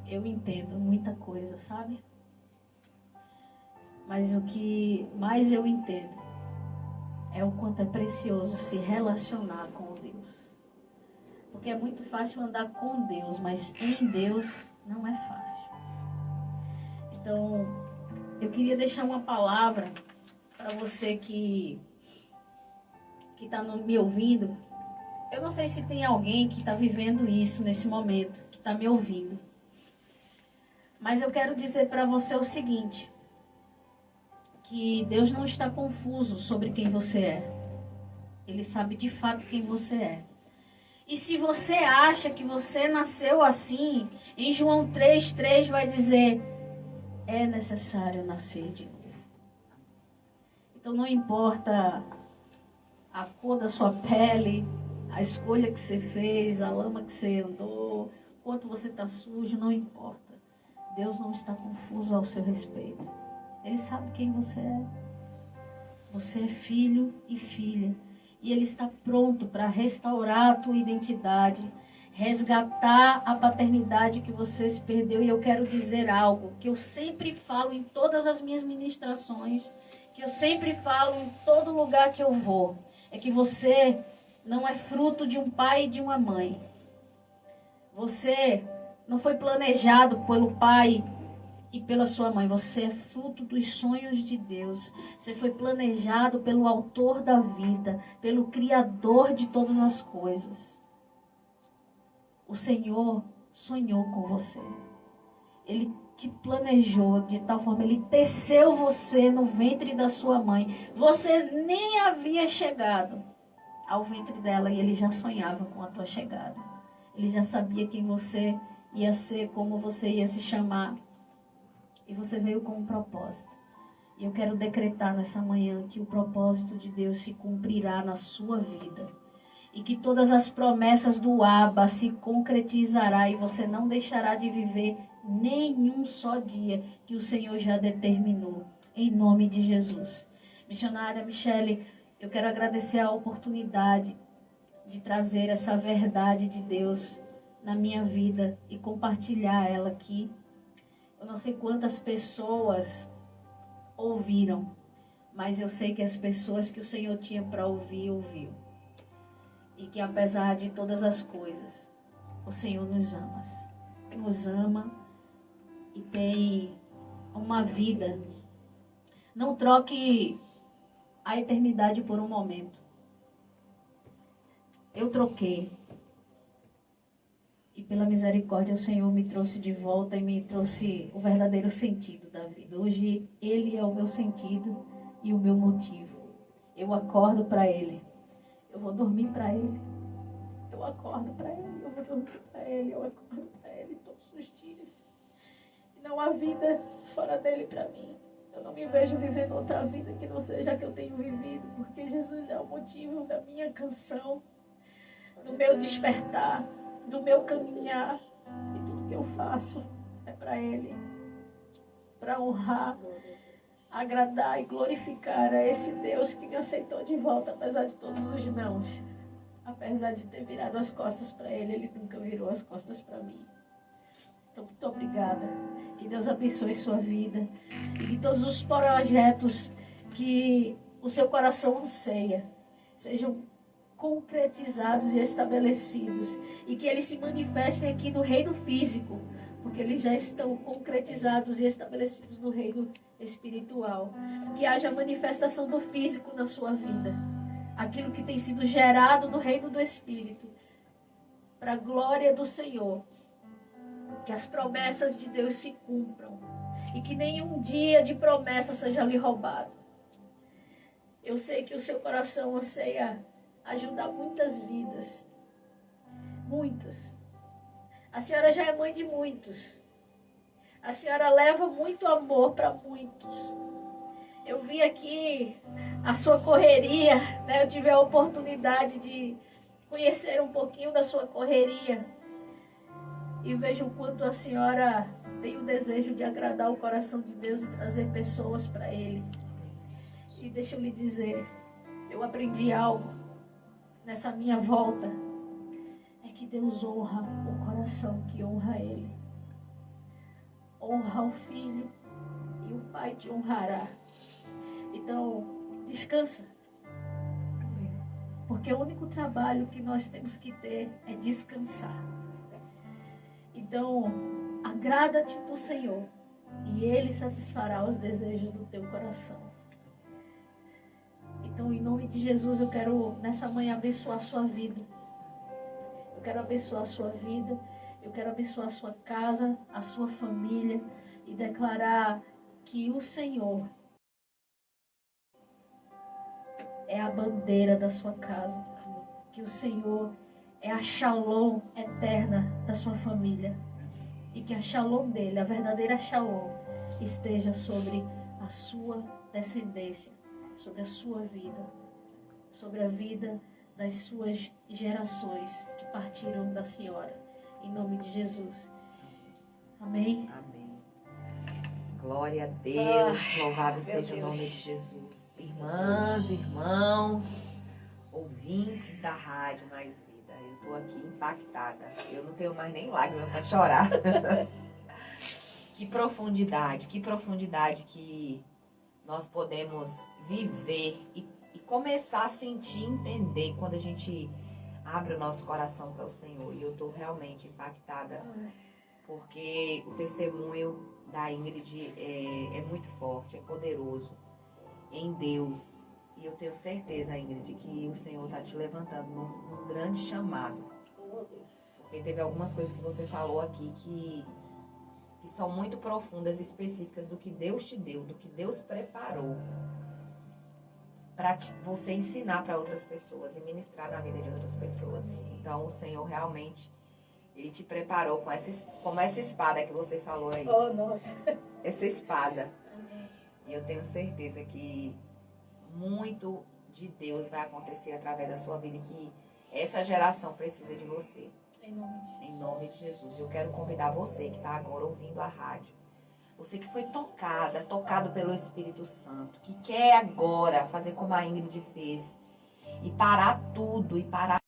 eu entendo muita coisa, sabe? Mas o que mais eu entendo é o quanto é precioso se relacionar com Deus. Porque é muito fácil andar com Deus, mas em Deus não é fácil. Então, eu queria deixar uma palavra para você que está me ouvindo. Eu não sei se tem alguém que está vivendo isso nesse momento, que está me ouvindo. Mas eu quero dizer para você o seguinte, que Deus não está confuso sobre quem você é. Ele sabe de fato quem você é. E se você acha que você nasceu assim, em João 3,3 vai dizer, é necessário nascer de novo. Então não importa a cor da sua pele, a escolha que você fez, a lama que você andou, quanto você está sujo, não importa. Deus não está confuso ao seu respeito. Ele sabe quem você é. Você é filho e filha. E Ele está pronto para restaurar a tua identidade, resgatar a paternidade que você se perdeu. E eu quero dizer algo que eu sempre falo em todas as minhas ministrações, que eu sempre falo em todo lugar que eu vou. É que você não é fruto de um pai e de uma mãe. Você não foi planejado pelo pai e pela sua mãe. Você é fruto dos sonhos de Deus. Você foi planejado pelo autor da vida, pelo criador de todas as coisas. O Senhor sonhou com você. Ele te planejou de tal forma, ele teceu você no ventre da sua mãe. Você nem havia chegado ao ventre dela e ele já sonhava com a tua chegada. Ele já sabia quem você ia ser, como você ia se chamar. E você veio com um propósito. E eu quero decretar nessa manhã que o propósito de Deus se cumprirá na sua vida. E que todas as promessas do Abba se concretizará e você não deixará de viver nenhum só dia que o Senhor já determinou. Em nome de Jesus. Missionária Michele, eu quero agradecer a oportunidade de trazer essa verdade de Deus na minha vida e compartilhar ela aqui. Eu não sei quantas pessoas ouviram, mas eu sei que as pessoas que o Senhor tinha para ouvir, ouviu. E que apesar de todas as coisas, o Senhor nos ama e tem uma vida. Não troque a eternidade por um momento. Eu troquei. E pela misericórdia o Senhor me trouxe de volta e me trouxe o verdadeiro sentido da vida. Hoje Ele é o meu sentido e o meu motivo. Eu acordo para Ele. Eu vou dormir para Ele. Eu acordo para Ele. Eu vou dormir para Ele. Eu acordo para Ele todos os dias. E não há vida fora dele para mim. Eu não me vejo vivendo outra vida que não seja a que eu tenho vivido. Porque Jesus é o motivo da minha canção, do meu despertar, do meu caminhar. E tudo que eu faço é para Ele. Para honrar, agradar e glorificar a esse Deus que me aceitou de volta, apesar de todos os nãos. Apesar de ter virado as costas para Ele, Ele nunca virou as costas para mim. Então, muito obrigada. Que Deus abençoe sua vida. E que todos os projetos que o seu coração anseia sejam concretizados e estabelecidos. E que eles se manifestem aqui no reino físico, porque eles já estão concretizados e estabelecidos no reino espiritual. Que haja manifestação do físico na sua vida. Aquilo que tem sido gerado no reino do Espírito. Para a glória do Senhor. Que as promessas de Deus se cumpram. E que nenhum dia de promessa seja lhe roubado. Eu sei que o seu coração anseia ajudar muitas vidas. Muitas. A senhora já é mãe de muitos. A senhora leva muito amor para muitos. Eu vi aqui a sua correria, né? Eu tive a oportunidade de conhecer um pouquinho da sua correria. E vejo o quanto a senhora tem o desejo de agradar o coração de Deus e trazer pessoas para Ele. E deixa eu lhe dizer, eu aprendi algo nessa minha volta. É que Deus honra o coração que honra Ele. Honra o filho e o pai te honrará. Então, descansa. Porque o único trabalho que nós temos que ter é descansar. Então, agrada-te do Senhor e Ele satisfará os desejos do teu coração. Então, em nome de Jesus, eu quero nessa manhã abençoar a sua vida. Eu quero abençoar a sua vida. Eu quero abençoar a sua casa, a sua família e declarar que o Senhor é a bandeira da sua casa. Que o Senhor é a shalom eterna da sua família. E que a shalom dele, a verdadeira shalom, esteja sobre a sua descendência, sobre a sua vida, sobre a vida das suas gerações que partiram da senhora. Em nome de Jesus. Amém? Amém. Glória a Deus. Louvado seja o nome de Jesus. Irmãs, irmãos, ouvintes da Rádio Mais Vida. Eu estou aqui impactada. Eu não tenho mais nem lágrima para chorar. Que profundidade que nós podemos viver e começar a sentir, entender quando a gente abre o nosso coração para o Senhor. E eu estou realmente impactada porque o testemunho da Ingrid é muito forte, é poderoso em Deus. E eu tenho certeza, Ingrid, que o Senhor está te levantando num grande chamado. Porque teve algumas coisas que você falou aqui que são muito profundas e específicas do que Deus te deu, do que Deus preparou para você ensinar para outras pessoas e ministrar na vida de outras pessoas. Então, o Senhor realmente, Ele te preparou como essa espada que você falou aí. Oh, nossa. Essa espada. E eu tenho certeza que muito de Deus vai acontecer através da sua vida, que essa geração precisa de você. Em nome de Jesus. Eu quero convidar você que está agora ouvindo a rádio, você que foi tocado pelo Espírito Santo, que quer agora fazer como a Ingrid fez e parar tudo, e parar